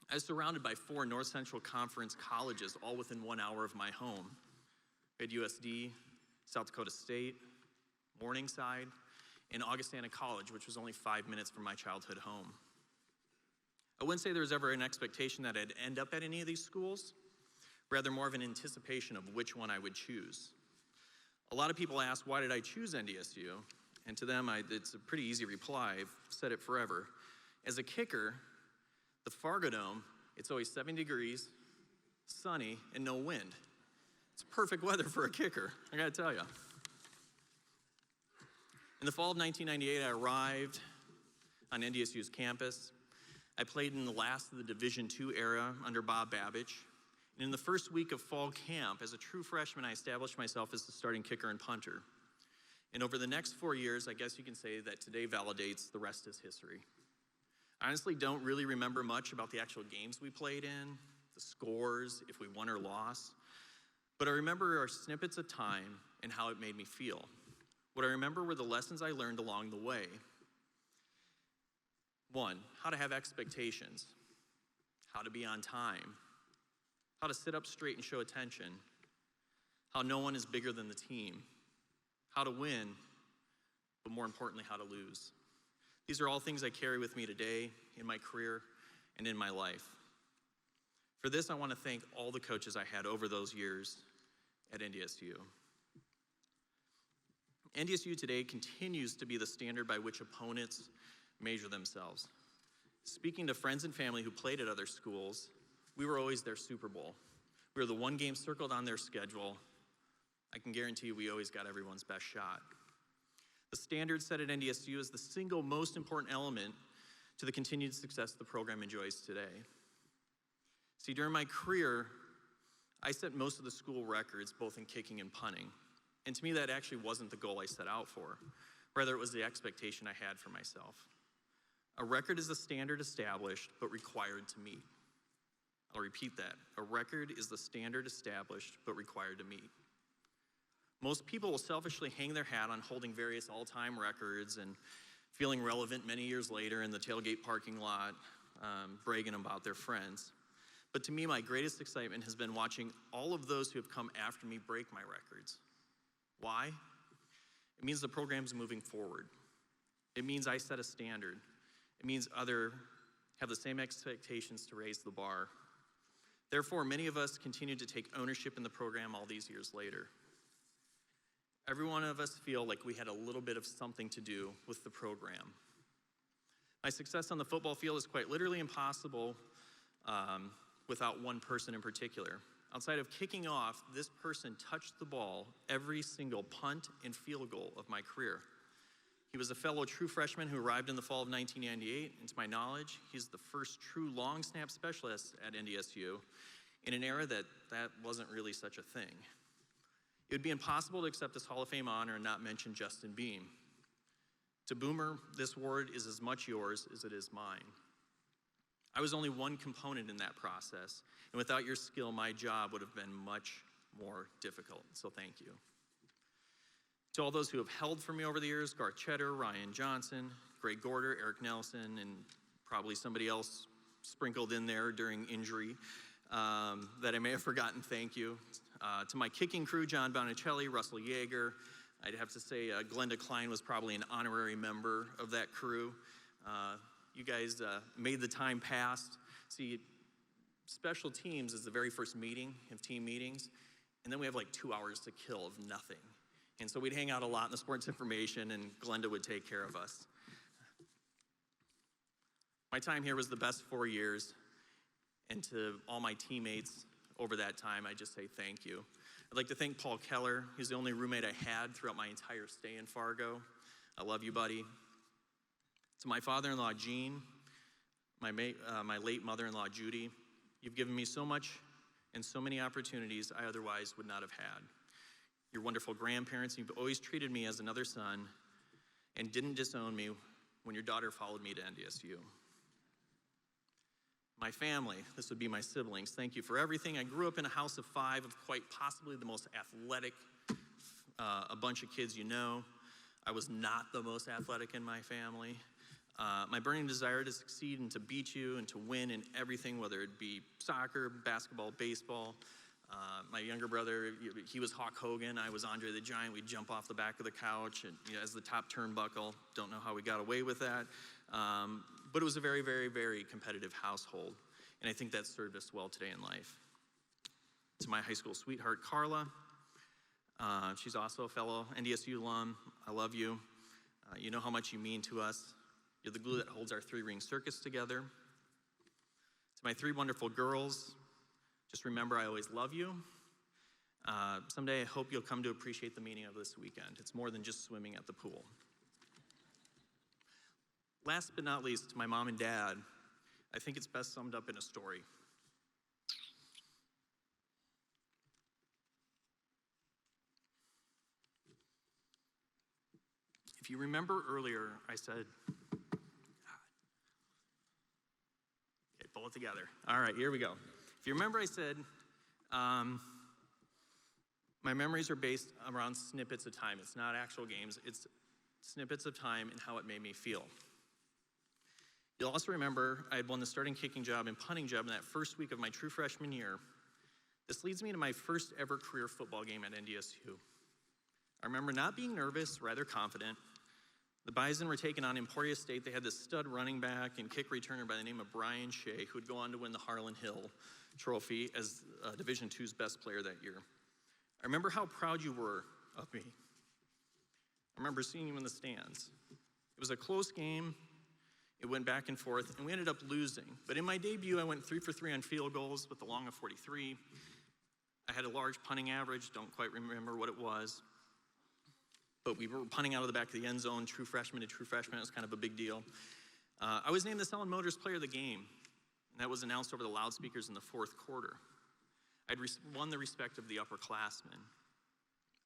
I was surrounded by 4 North Central Conference colleges, all within 1 hour of my home. We had USD, South Dakota State, Morningside, and Augustana College, which was only 5 minutes from my childhood home. I wouldn't say there was ever an expectation that I'd end up at any of these schools, rather more of an anticipation of which one I would choose. A lot of people ask, why did I choose NDSU? And to them, it's a pretty easy reply. I've said it forever. As a kicker, the Fargo Dome, it's always 70 degrees, sunny, and no wind. It's perfect weather for a kicker, I gotta tell you. In the fall of 1998, I arrived on NDSU's campus. I played in the last of the Division II era under Bob Babbage. And in the first week of fall camp, as a true freshman, I established myself as the starting kicker and punter. And over the next 4 years, I guess you can say that today validates the rest is history. I honestly don't really remember much about the actual games we played in, the scores, if we won or lost. But I remember our snippets of time and how it made me feel. What I remember were the lessons I learned along the way. 1, how to have expectations, how to be on time, how to sit up straight and show attention, how no one is bigger than the team, how to win, but more importantly, how to lose. These are all things I carry with me today in my career and in my life. For this, I want to thank all the coaches I had over those years at NDSU. NDSU today continues to be the standard by which opponents measure themselves. Speaking to friends and family who played at other schools, we were always their Super Bowl. We were the one game circled on their schedule. I can guarantee we always got everyone's best shot. The standard set at NDSU is the single most important element to the continued success the program enjoys today. See, during my career, I set most of the school records, both in kicking and punting. And to me, that actually wasn't the goal I set out for. Rather, it was the expectation I had for myself. A record is the standard established, but required to meet. I'll repeat that. A record is the standard established, but required to meet. Most people will selfishly hang their hat on holding various all-time records and feeling relevant many years later in the tailgate parking lot, bragging about their friends. But to me, my greatest excitement has been watching all of those who have come after me break my records. Why? It means the program's moving forward. It means I set a standard. It means others have the same expectations to raise the bar. Therefore, many of us continue to take ownership in the program all these years later. Every one of us feel like we had a little bit of something to do with the program. My success on the football field is quite literally impossible without one person in particular. Outside of kicking off, this person touched the ball every single punt and field goal of my career. He was a fellow true freshman who arrived in the fall of 1998, and to my knowledge, he's the first true long snap specialist at NDSU in an era that wasn't really such a thing. It would be impossible to accept this Hall of Fame honor and not mention Justin Beam. To Boomer, this award is as much yours as it is mine. I was only one component in that process, and without your skill, my job would have been much more difficult, so thank you. To all those who have held for me over the years, Garth Cheddar, Ryan Johnson, Greg Gorder, Eric Nelson, and probably somebody else sprinkled in there during injury that I may have forgotten, thank you. To my kicking crew, John Bonicelli, Russell Yeager, I'd have to say Glenda Klein was probably an honorary member of that crew. You guys made the time pass. See, special teams is the very first meeting of team meetings, and then we have like 2 hours to kill of nothing. And so we'd hang out a lot in the sports information, and Glenda would take care of us. My time here was the best 4 years, and to all my teammates over that time, I just say thank you. I'd like to thank Paul Keller. He's the only roommate I had throughout my entire stay in Fargo. I love you, buddy. To my father-in-law, Gene, my late mother-in-law, Judy, you've given me so much and so many opportunities I otherwise would not have had. Your wonderful grandparents, you've always treated me as another son and didn't disown me when your daughter followed me to NDSU. My family, this would be my siblings, thank you for everything. I grew up in a house of 5 of quite possibly the most athletic a bunch of kids you know. I was not the most athletic in my family. My burning desire to succeed and to beat you and to win in everything, whether it be soccer, basketball, baseball. My younger brother, he was Hawk Hogan, I was Andre the Giant. We'd jump off the back of the couch and, as the top turnbuckle. Don't know how we got away with that. But it was a very, very, very competitive household. And I think that served us well today in life. To my high school sweetheart, Carla. She's also a fellow NDSU alum. I love you. You know how much you mean to us. You're the glue that holds our 3-ring circus together. To my 3 wonderful girls, just remember I always love you. Someday I hope you'll come to appreciate the meaning of this weekend. It's more than just swimming at the pool. Last but not least, to my mom and dad, I think it's best summed up in a story. If you remember earlier, I said, okay, pull it together. All right, here we go. If you remember, I said, my My memories are based around snippets of time. It's not actual games, it's snippets of time and how it made me feel. You'll also remember I had won the starting kicking job and punting job in that first week of my true freshman year. This leads me to my first ever career football game at NDSU. I remember not being nervous, rather confident. The Bison were taking on Emporia State. They had this stud running back and kick returner by the name of Brian Shea, who would go on to win the Harlan Hill Trophy as Division II's best player that year. I remember how proud you were of me. I remember seeing you in the stands. It was a close game. It went back and forth, and we ended up losing. But in my debut, I went 3 for 3 on field goals with a long of 43. I had a large punting average, don't quite remember what it was. But we were punting out of the back of the end zone, true freshman to true freshman. It was kind of a big deal. I was named the Selland Motors Player of the Game, and that was announced over the loudspeakers in the fourth quarter. I'd won the respect of the upperclassmen.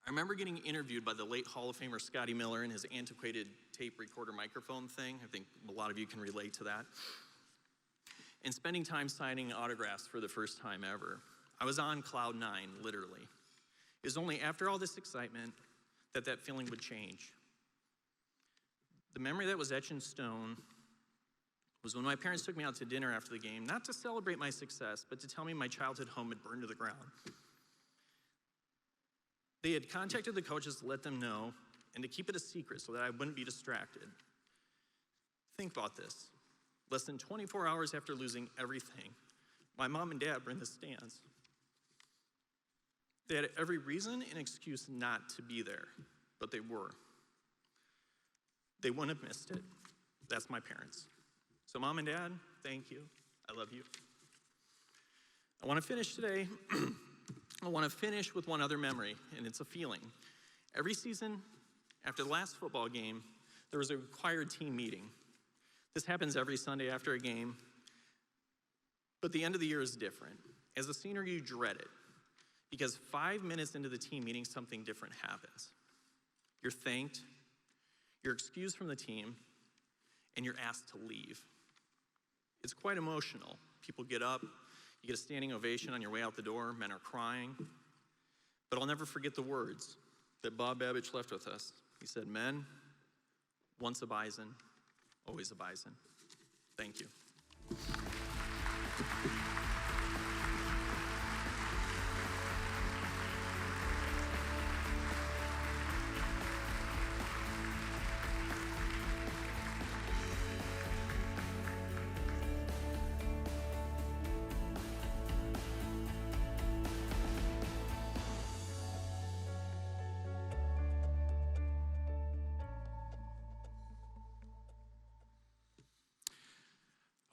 I remember getting interviewed by the late Hall of Famer Scotty Miller in his antiquated tape recorder microphone thing. I think a lot of you can relate to that. And spending time signing autographs for the first time ever. I was on cloud 9, literally. It was only after all this excitement that feeling would change. The memory that was etched in stone was when my parents took me out to dinner after the game, not to celebrate my success, but to tell me my childhood home had burned to the ground. They had contacted the coaches to let them know and to keep it a secret so that I wouldn't be distracted. Think about this. Less than 24 hours after losing everything, my mom and dad were in the stands. They had every reason and excuse not to be there, but they were. They wouldn't have missed it. That's my parents. So Mom and Dad, thank you. I love you. I want to finish today. I want to finish with one other memory, and it's a feeling. Every season, after the last football game, there was a required team meeting. This happens every Sunday after a game, but the end of the year is different. As a senior, you dread it, because 5 minutes into the team meeting, something different happens. You're thanked, you're excused from the team, and you're asked to leave. It's quite emotional. People get up, you get a standing ovation on your way out the door, men are crying. But I'll never forget the words that Bob Babbage left with us. He said, "Men, once a Bison, always a Bison." Thank you.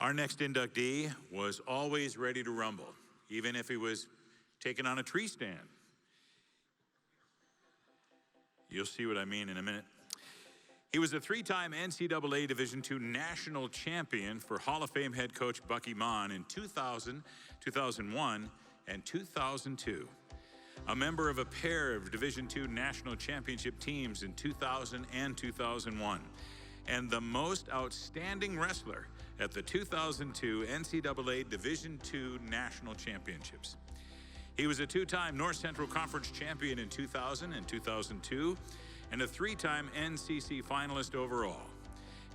Our next inductee was always ready to rumble, even if he was taken on a tree stand. You'll see what I mean in a minute. He was a 3-time NCAA Division II national champion for Hall of Fame head coach Bakke in 2000, 2001, and 2002. A member of a pair of Division II national championship teams in 2000 and 2001, and the most outstanding wrestler at the 2002 NCAA Division II National Championships. He was a 2-time North Central Conference champion in 2000 and 2002, and a 3-time NCC finalist overall.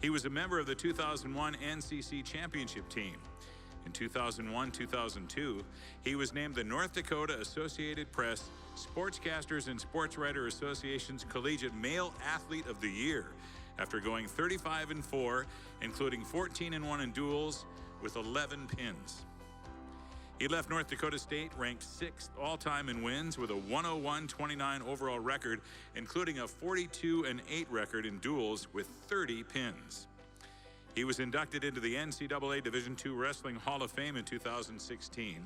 He was a member of the 2001 NCC Championship team. In 2001-2002, he was named the North Dakota Associated Press Sportscasters and Sportswriter Association's Collegiate Male Athlete of the Year, after going 35-4, including 14-1 in duels with 11 pins. He left North Dakota State ranked 6th all-time in wins with a 101-29 overall record, including a 42-8 record in duels with 30 pins. He was inducted into the NCAA Division II Wrestling Hall of Fame in 2016.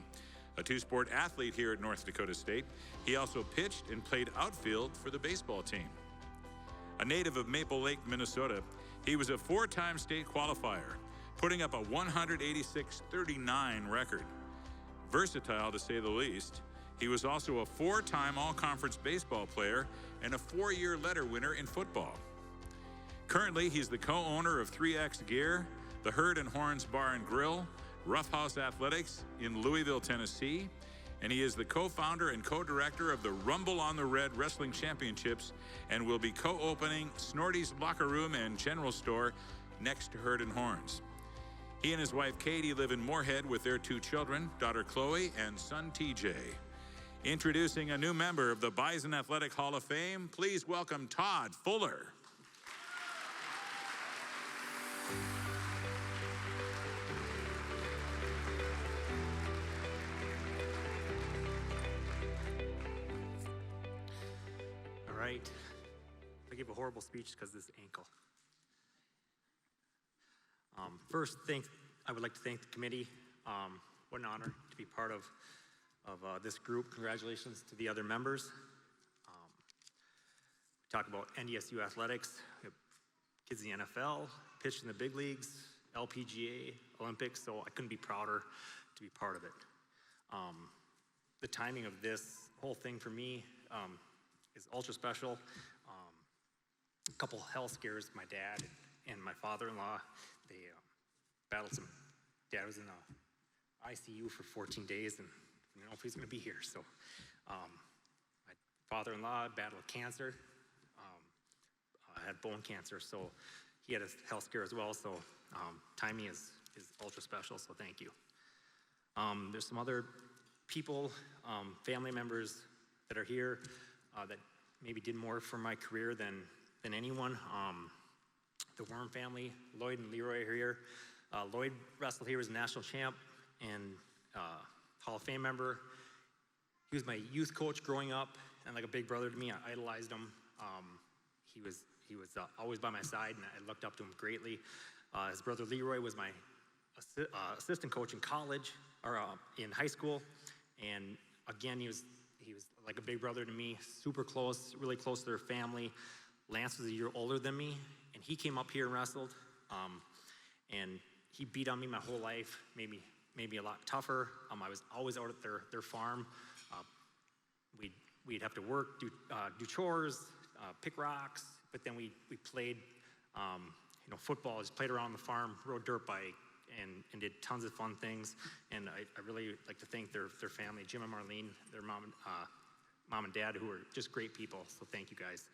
A 2-sport athlete here at North Dakota State, he also pitched and played outfield for the baseball team. A native of Maple Lake, Minnesota, he was a 4-time state qualifier, putting up a 186-39 record. Versatile, to say the least, he was also a 4-time all-conference baseball player and a 4-year letter winner in football. Currently, he's the co-owner of 3X Gear, the Herd and Horns Bar and Grill, Rough House Athletics in Louisville, Tennessee, and he is the co-founder and co-director of the Rumble on the Red Wrestling Championships and will be co-opening Snorty's Locker Room and General Store next to Herd and Horns. He and his wife Katie live in Moorhead with their 2 children, daughter Chloe and son TJ. Introducing a new member of the Bison Athletic Hall of Fame, please welcome Todd Fuller. All right. I gave a horrible speech because of this ankle. First, I would like to thank the committee. What an honor to be part of this group. Congratulations to the other members. We talk about NDSU athletics, kids in the NFL, pitched in the big leagues, LPGA, Olympics, so I couldn't be prouder to be part of it. The timing of this whole thing for me is ultra special. A couple health scares, my dad and my father-in-law, they battled some. Dad was in the ICU for 14 days and I don't know if he's gonna be here. So my father-in-law battled cancer, had bone cancer, so he had a health scare as well. So timing is ultra special, so thank you. There's some other people, family members that are here that maybe did more for my career than anyone. The Worm family, Lloyd and Leroy are here. Lloyd wrestled here as a national champ and Hall of Fame member. He was my youth coach growing up and like a big brother to me. I idolized him. He was always by my side and I looked up to him greatly. His brother Leroy was my assistant coach in college or in high school, and again he was like a big brother to me. Super close, really close to their family. Lance was a year older than me, and he came up here and wrestled, and he beat on me my whole life. Made me a lot tougher. I was always out at their farm. We'd have to work, do chores, pick rocks, but then we played, football. Just played around the farm, rode dirt bike, and did tons of fun things. And I really like to thank their family, Jim and Marlene, their mom and dad, who are just great people. So thank you guys.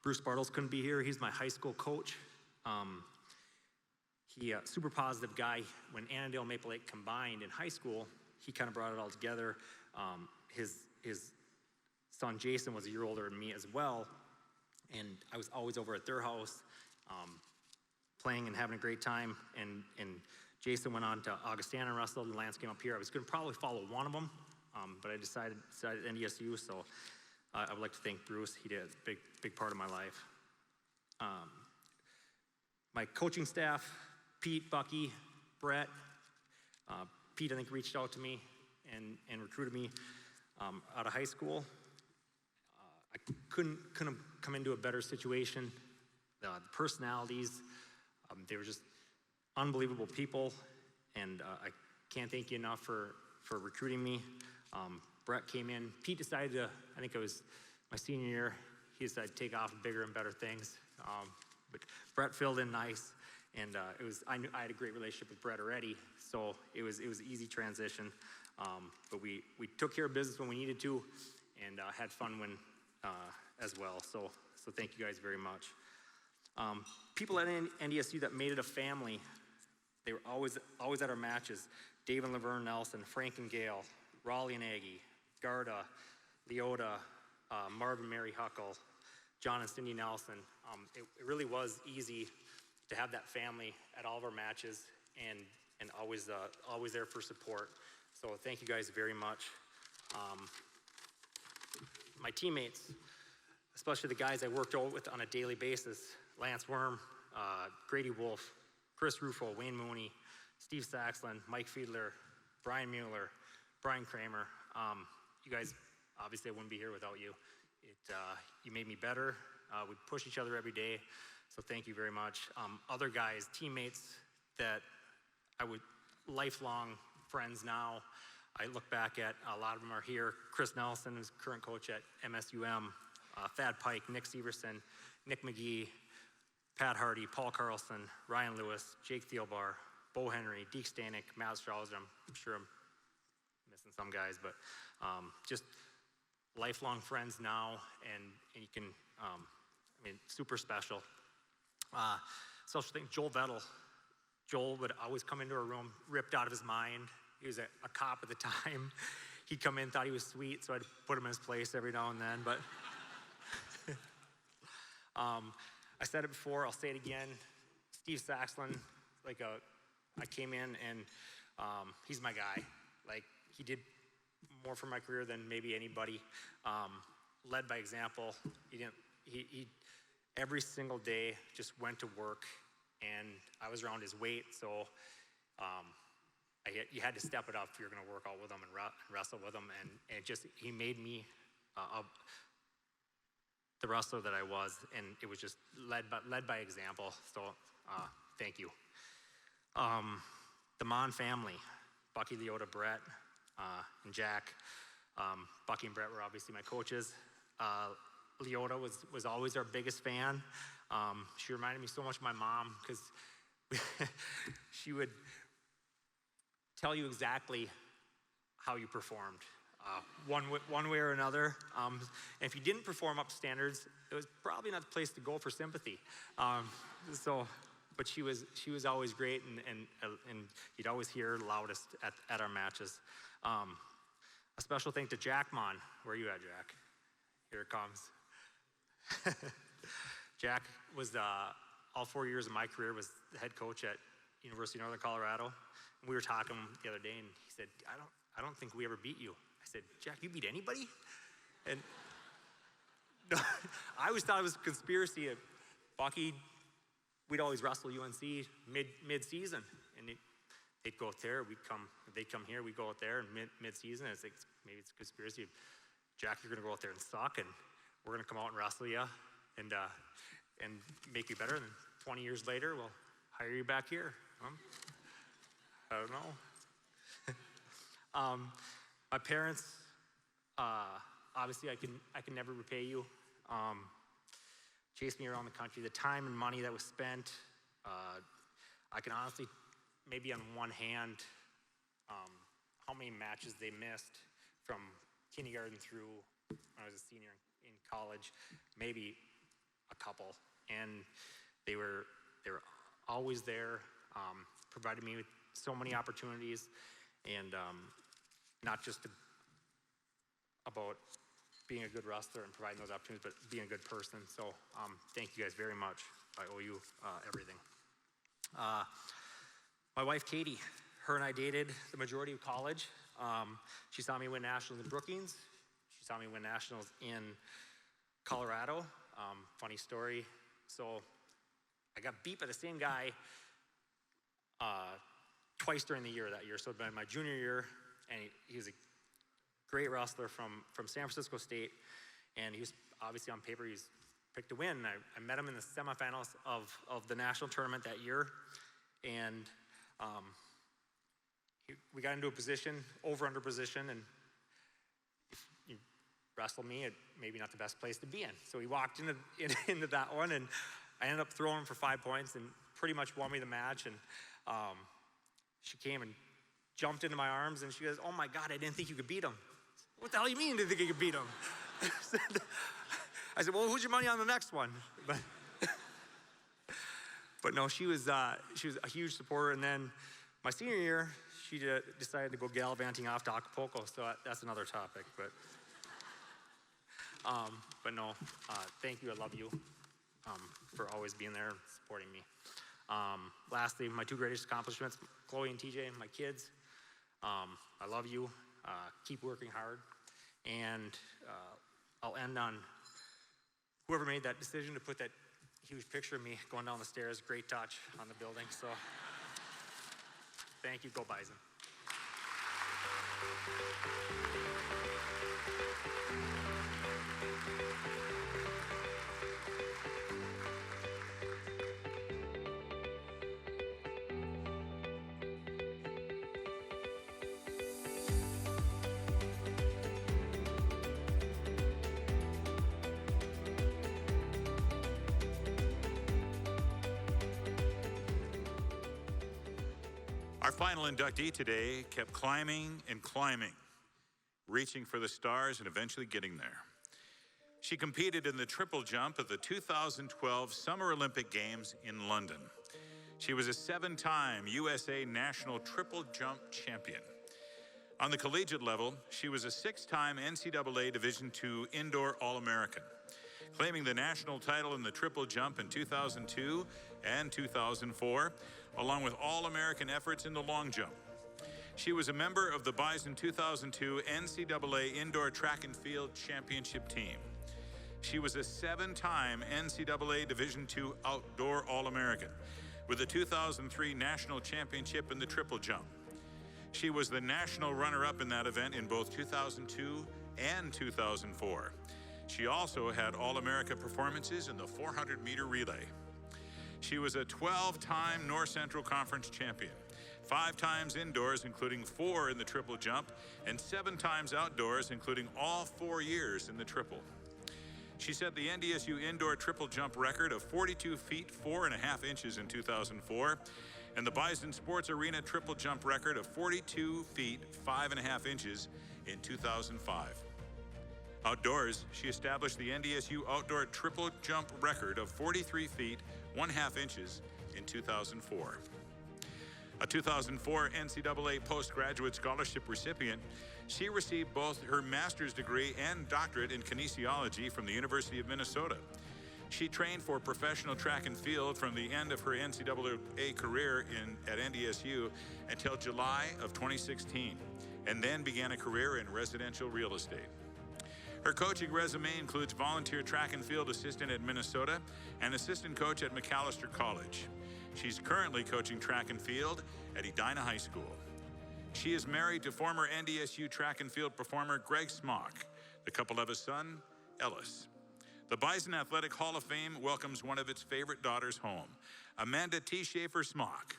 Bruce Bartles couldn't be here. He's my high school coach. He super positive guy. When Annandale and Maple Lake combined in high school, he kind of brought it all together. His son Jason was a year older than me as well, and I was always over at their house, playing and having a great time. And Jason went on to Augustana and wrestled, and Lance came up here. I was going to probably follow one of them, but I decided NDSU. So I would like to thank Bruce. He did a big part of my life. My coaching staff, Pete, Bakke, Brett. Pete, I think, reached out to me and recruited me out of high school. I couldn't have come into a better situation. The personalities, they were just unbelievable people, and I can't thank you enough for recruiting me. Brett came in. Pete decided to, I think it was my senior year, he decided to take off bigger and better things. But Brett filled in nice, and I knew I had a great relationship with Brett already, so it was an easy transition. But we took care of business when we needed to, and had fun when as well. So thank you guys very much. People at NDSU that made it a family, they were always at our matches. Dave and Laverne Nelson, Frank and Gail, Raleigh and Aggie, Garda, Leota, Marvin, Mary Huckle, John and Cindy Nelson. It really was easy to have that family at all of our matches and always there for support. So thank you guys very much. My teammates, especially the guys I worked with on a daily basis, Lance Worm, Grady Wolf, Chris Rufo, Wayne Mooney, Steve Saxland, Mike Fiedler, Brian Mueller, Brian Kramer. You guys, obviously I wouldn't be here without you. You made me better. We push each other every day, so thank you very much. Other guys, teammates that I would, lifelong friends now. I look back at, a lot of them are here. Chris Nelson, who's current coach at MSUM, Thad Pike, Nick Severson, Nick McGee, Pat Hardy, Paul Carlson, Ryan Lewis, Jake Thielbar, Bo Henry, Deke Stanek, Matt Strauss. I'm sure I'm missing some guys, but just lifelong friends now, and you can, super special. Social thing, Joel Vettel. Joel would always come into a room ripped out of his mind. He was a cop at the time. He'd come in, thought he was sweet, so I'd put him in his place every now and then, but I said it before, I'll say it again. Steve Saxland, I came in and he's my guy. Like, he did more for my career than maybe anybody. Led by example. He every single day just went to work, and I was around his weight, so you had to step it up if you're going to work out with him and wrestle with him, and he made me the wrestler that I was, and it was just led by example. So thank you. The Mon family, Bakke, Leota, Brett, and Jack. Bakke and Brett were obviously my coaches. Leota was always our biggest fan. She reminded me so much of my mom, because she would tell you exactly how you performed, one way or another. And if you didn't perform up to standards, it was probably not the place to go for sympathy. But she was always great, and you'd always hear her loudest at our matches. A special thank to Jack Mon. Where are you at, Jack? Here it comes. Jack was, all 4 years of my career, was the head coach at University of Northern Colorado. And we were talking the other day, and he said, I don't think we ever beat you. I said, Jack, you beat anybody? And I always thought it was a conspiracy. Bakke, we'd always wrestle UNC mid-season, and they'd go out there, they'd come here, we'd go out there, and mid-season, it's like, maybe it's a conspiracy. Jack, you're gonna go out there and suck, and we're gonna come out and wrestle you, and make you better, and 20 years later, we'll hire you back here. I don't know. My parents, obviously I can never repay you. Chased me around the country, the time and money that was spent. I can honestly, maybe on one hand, how many matches they missed from kindergarten through when I was a senior in college, maybe a couple. And they were always there, provided me with so many opportunities, and not just about being a good wrestler and providing those opportunities, but being a good person. So thank you guys very much. I owe you everything. My wife, Katie, her and I dated the majority of college. She saw me win nationals in Brookings. She saw me win nationals in Colorado. Funny story. So I got beat by the same guy twice during the year that year. So my junior year, and he was a great wrestler from San Francisco State, and he was obviously on paper, he's picked to win. And I met him in the semifinals of the national tournament that year, and we got into a position, over-under position, and if you wrestle me, it maybe not the best place to be in. So he walked into that one, and I ended up throwing him for 5 points and pretty much won me the match. And she came and jumped into my arms, and she goes, "Oh my God, I didn't think you could beat him." What the hell do you mean you didn't think you could beat him? I said, "Well, who's your money on the next one?" But no, she was a huge supporter. And then my senior year, she decided to go gallivanting off to Acapulco. So that's another topic. But no, thank you. I love you for always being there and supporting me. Lastly, my two greatest accomplishments, Chloe and TJ, my kids. I love you. Keep working hard. And I'll end on whoever made that decision to put that huge picture of me going down the stairs. Great touch on the building. So thank you. Go Bison. Our final inductee today kept climbing and climbing. reaching for the stars and eventually getting there. She competed in the triple jump at the 2012 Summer Olympic Games in London. She was a 7-time USA National Triple Jump champion. On the collegiate level, she was a 6-time NCAA Division II Indoor All-American, claiming the national title in the triple jump in 2002 and 2004, along with All-American efforts in the long jump. She was a member of the Bison 2002 NCAA Indoor Track and Field Championship team. She was a 7-time NCAA Division II Outdoor All-American with the 2003 National Championship in the triple jump. She was the national runner-up in that event in both 2002 and 2004. She also had All-America performances in the 400-meter relay. She was a 12-time North Central Conference champion, 5 times indoors, including 4 in the triple jump, and 7 times outdoors, including all 4 years in the triple. She set the NDSU indoor triple jump record of 42 feet 4.5 inches in 2004, and the Bison Sports Arena triple jump record of 42 feet 5.5 inches in 2005. Outdoors, she established the NDSU outdoor triple jump record of 43 feet 1/2 inches in 2004. A 2004 NCAA postgraduate scholarship recipient, she received both her master's degree and doctorate in kinesiology from the University of Minnesota. She trained for professional track and field from the end of her NCAA career at NDSU until July of 2016, and then began a career in residential real estate. Her coaching resume includes volunteer track and field assistant at Minnesota and assistant coach at McAllister College. She's currently coaching track and field at Edina High School. She is married to former NDSU track and field performer Greg Smock. The couple have a son, Ellis. The Bison Athletic Hall of Fame welcomes one of its favorite daughters home, Amanda Thieschafer Smock.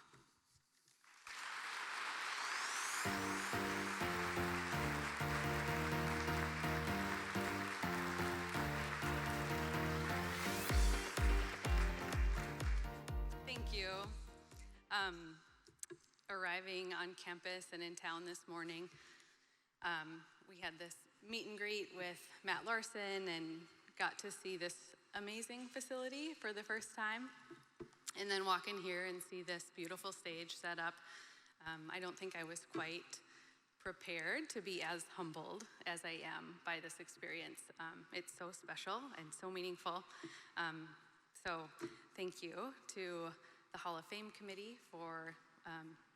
Thank you. Arriving on campus and in town this morning, we had this meet and greet with Matt Larson and got to see this amazing facility for the first time. And then walk in here and see this beautiful stage set up. I don't think I was quite prepared to be as humbled as I am by this experience. It's so special and so meaningful. So thank you to the Hall of Fame Committee for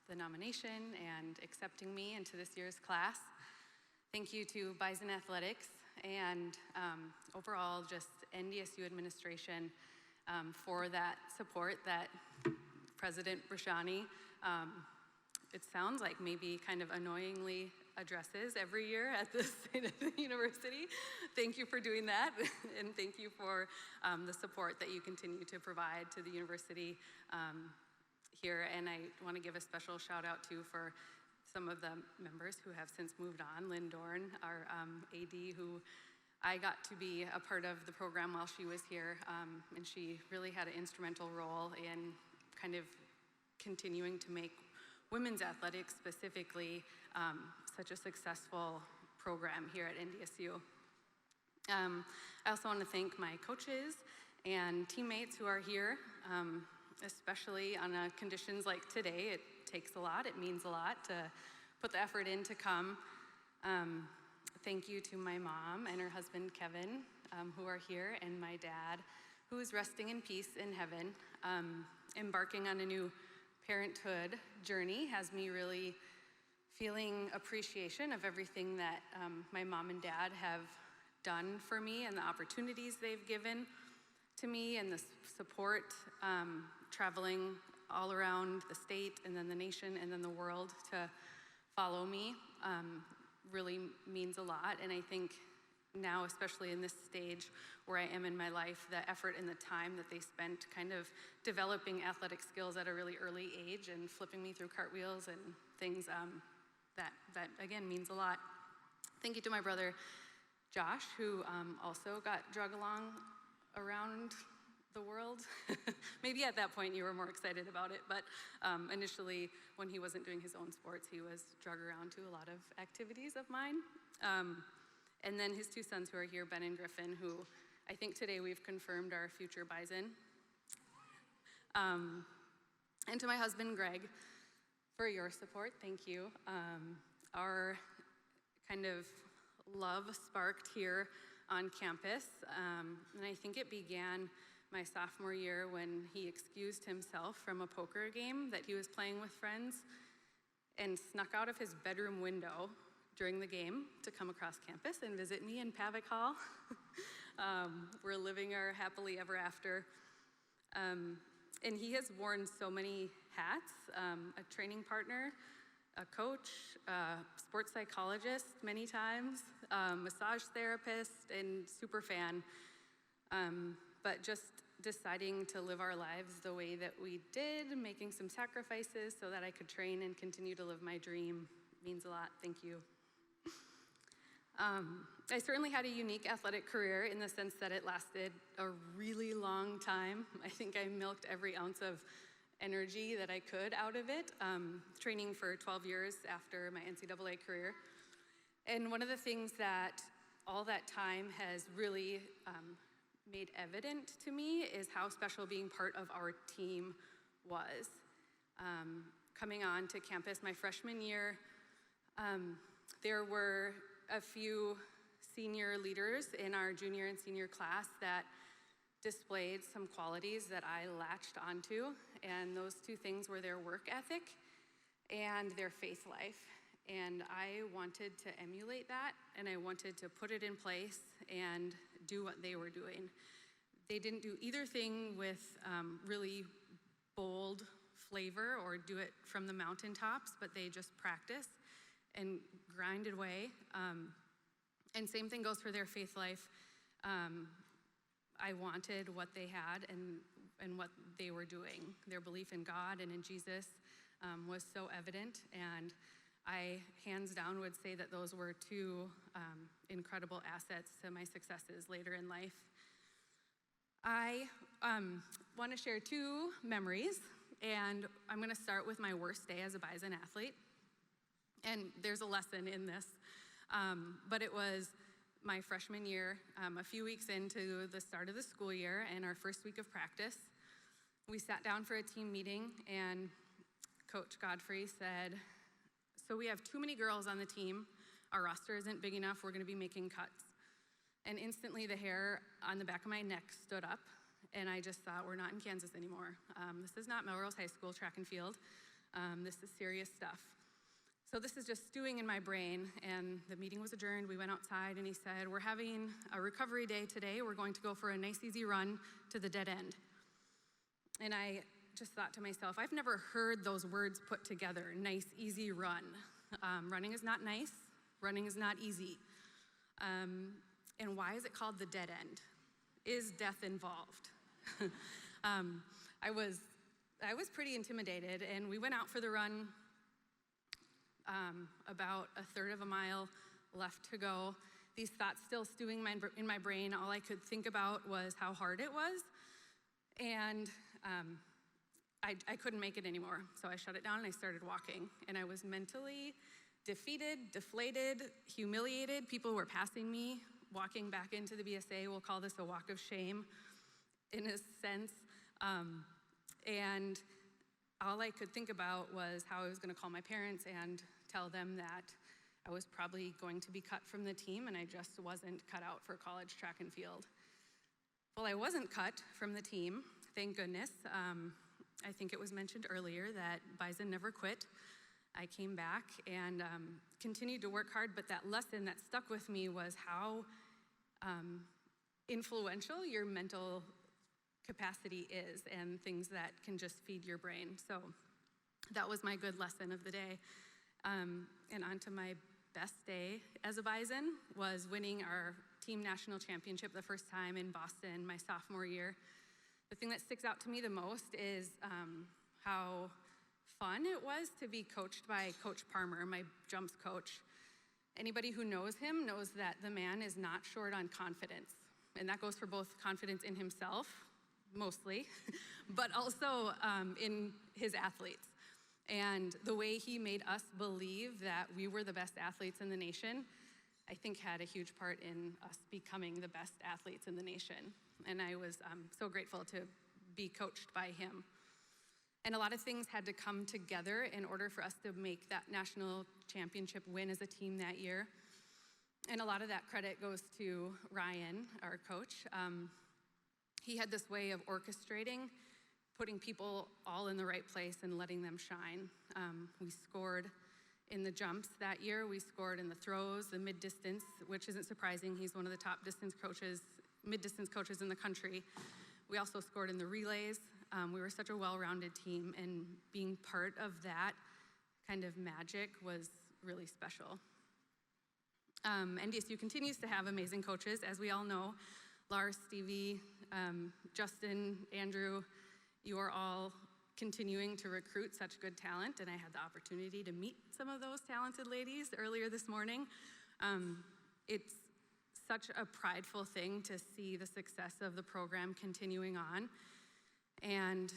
the nomination and accepting me into this year's class. Thank you to Bison Athletics and overall just NDSU administration for that support that President Brashani, it sounds like maybe kind of annoyingly addresses every year at the State of the University. Thank you for doing that, and thank you for the support that you continue to provide to the university here. And I want to give a special shout out too for some of the members who have since moved on. Lynn Dorn, our AD, who I got to be a part of the program while she was here, and she really had an instrumental role in kind of continuing to make women's athletics specifically such a successful program here at NDSU. I also want to thank my coaches and teammates who are here, especially on conditions like today. It takes a lot, it means a lot to put the effort in to come. Thank you to my mom and her husband, Kevin, who are here, and my dad, who is resting in peace in heaven. Embarking on a new parenthood journey has me really feeling appreciation of everything that my mom and dad have done for me and the opportunities they've given to me and the support traveling all around the state and then the nation and then the world to follow me really means a lot. And I think now, especially in this stage where I am in my life, the effort and the time that they spent kind of developing athletic skills at a really early age and flipping me through cartwheels and things, that again means a lot. Thank you to my brother Josh, who also got drug along around the world. Maybe at that point you were more excited about it, but initially when he wasn't doing his own sports, he was drug around to a lot of activities of mine. And then his two sons who are here, Ben and Griffin, who I think today we've confirmed are future Bison. And to my husband, Greg, for your support, thank you. Our kind of love sparked here on campus, and I think it began my sophomore year when he excused himself from a poker game that he was playing with friends and snuck out of his bedroom window during the game to come across campus and visit me in Pavic Hall. We're living our happily ever after. And he has worn so many hats, a training partner, a coach, a sports psychologist many times, massage therapist, and super fan. But just deciding to live our lives the way that we did, making some sacrifices so that I could train and continue to live my dream means a lot. Thank you. I certainly had a unique athletic career in the sense that it lasted a really long time. I think I milked every ounce of energy that I could out of it, training for 12 years after my NCAA career. And one of the things that all that time has really made evident to me is how special being part of our team was. Coming on to campus my freshman year, there were a few senior leaders in our junior and senior class that displayed some qualities that I latched onto, and those two things were their work ethic and their faith life. And I wanted to emulate that, and I wanted to put it in place and do what they were doing. They didn't do either thing with really bold flavor or do it from the mountaintops, but they just practiced and grinded away. And same thing goes for their faith life. I wanted what they had and what they were doing. Their belief in God and in Jesus was so evident, and I hands down would say that those were two incredible assets to my successes later in life. I want to share two memories, and I'm going to start with my worst day as a Bison athlete. And there's a lesson in this, but it was my freshman year, a few weeks into the start of the school year and our first week of practice. We sat down for a team meeting, and Coach Godfrey said, "So we have too many girls on the team. Our roster isn't big enough. We're going to be making cuts." And instantly the hair on the back of my neck stood up, and I just thought, we're not in Kansas anymore. This is not Melrose High School track and field. This is serious stuff. So this is just stewing in my brain, and the meeting was adjourned. We went outside, and he said, "We're having a recovery day today. We're going to go for a nice, easy run to the dead end." And I just thought to myself, I've never heard those words put together, nice, easy run. Running is not nice. Running is not easy. And why is it called the dead end? Is death involved? I was pretty intimidated, and we went out for the run. About a third of a mile left to go. These thoughts still stewing in my brain. All I could think about was how hard it was, and I couldn't make it anymore. So I shut it down and I started walking, and I was mentally defeated, deflated, humiliated. People were passing me, walking back into the BSA. We'll call this a walk of shame in a sense. And all I could think about was how I was going to call my parents and tell them that I was probably going to be cut from the team, and I just wasn't cut out for college track and field. Well, I wasn't cut from the team, thank goodness. I think it was mentioned earlier that Bison never quit. I came back and continued to work hard, but that lesson that stuck with me was how influential your mental capacity is and things that can just feed your brain. So that was my good lesson of the day. And on to my best day as a Bison was winning our team national championship the first time in Boston my sophomore year. The thing that sticks out to me the most is how fun it was to be coached by Coach Parmer, my jumps coach. Anybody who knows him knows that the man is not short on confidence. And that goes for both confidence in himself, mostly, but also in his athletes. And the way he made us believe that we were the best athletes in the nation, I think had a huge part in us becoming the best athletes in the nation. And I was so grateful to be coached by him. And a lot of things had to come together in order for us to make that national championship win as a team that year. And a lot of that credit goes to Ryan, our coach. He had this way of orchestrating, putting people all in the right place and letting them shine. We scored in the jumps that year. We scored in the throws, the mid-distance, which isn't surprising. He's one of the top mid-distance coaches in the country. We also scored in the relays. We were such a well-rounded team, and being part of that kind of magic was really special. NDSU continues to have amazing coaches, as we all know. Lars, Stevie, Justin, Andrew, you are all continuing to recruit such good talent, and I had the opportunity to meet some of those talented ladies earlier this morning. It's such a prideful thing to see the success of the program continuing on. And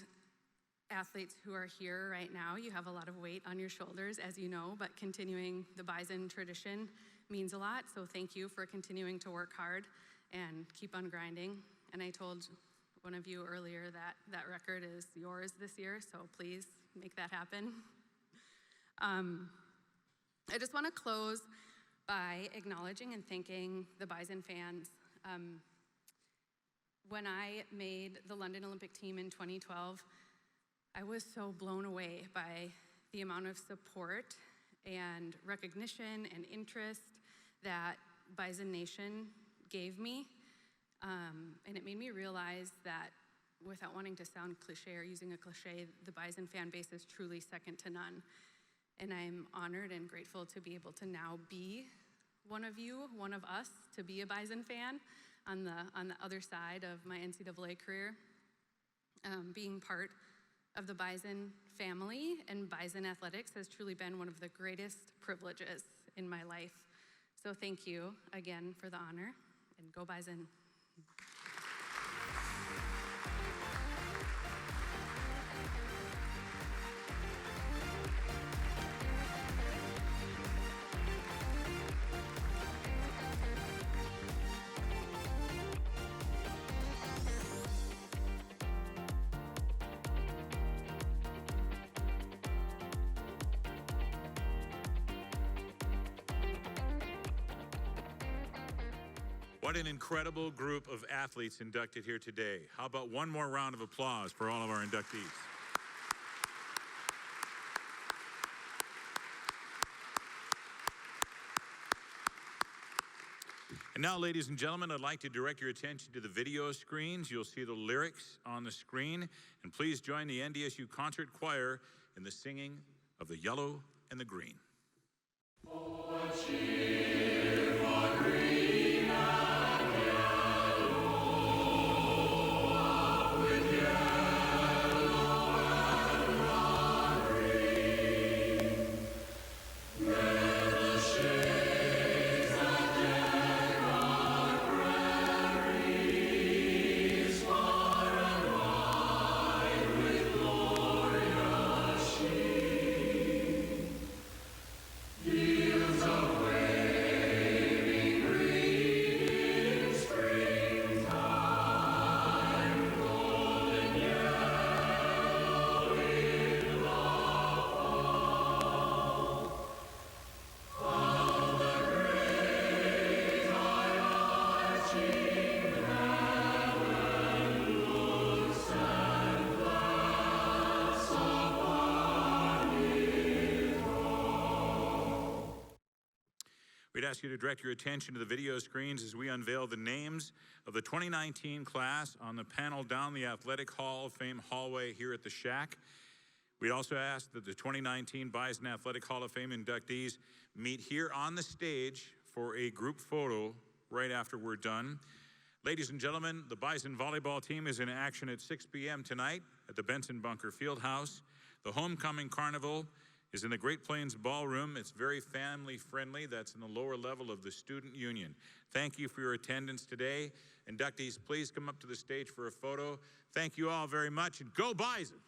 athletes who are here right now, you have a lot of weight on your shoulders, as you know, but continuing the Bison tradition means a lot. So thank you for continuing to work hard and keep on grinding. And I told one of you earlier that that record is yours this year, so please make that happen. I just want to close by acknowledging and thanking the Bison fans. When I made the London Olympic team in 2012, I was so blown away by the amount of support and recognition and interest that Bison Nation gave me. And it made me realize that, without wanting to sound cliche or using a cliche, the Bison fan base is truly second to none. And I'm honored and grateful to be able to now be one of you, one of us, to be a Bison fan on the other side of my NCAA career. Being part of the Bison family and Bison athletics has truly been one of the greatest privileges in my life. So thank you again for the honor, and go Bison. What an incredible group of athletes inducted here today. How about one more round of applause for all of our inductees? And now, ladies and gentlemen, I'd like to direct your attention to the video screens. You'll see the lyrics on the screen. And please join the NDSU Concert Choir in the singing of the Yellow and the Green. Oh, cheer for green and yellow, up with yellow and green. Where the shades that deck our prairies, far and wide with glorious sheen. Fields of waving green in springtime, golden yellow in the fall. How the great arching heaven looks and laughs upon it all. We'd ask you to direct your attention to the video screens as we unveil the names of the 2019 class on the panel down the Athletic Hall of Fame hallway here at the Shack. We'd also ask that the 2019 Bison Athletic Hall of Fame inductees meet here on the stage for a group photo right after we're done. Ladies and gentlemen, the Bison volleyball team is in action at 6 p.m. tonight at the Benson Bunker Fieldhouse. The Homecoming Carnival is in the Great Plains Ballroom. It's very family friendly. That's in the lower level of the Student Union. Thank you for your attendance today. Inductees, please come up to the stage for a photo. Thank you all very much, and go Bison!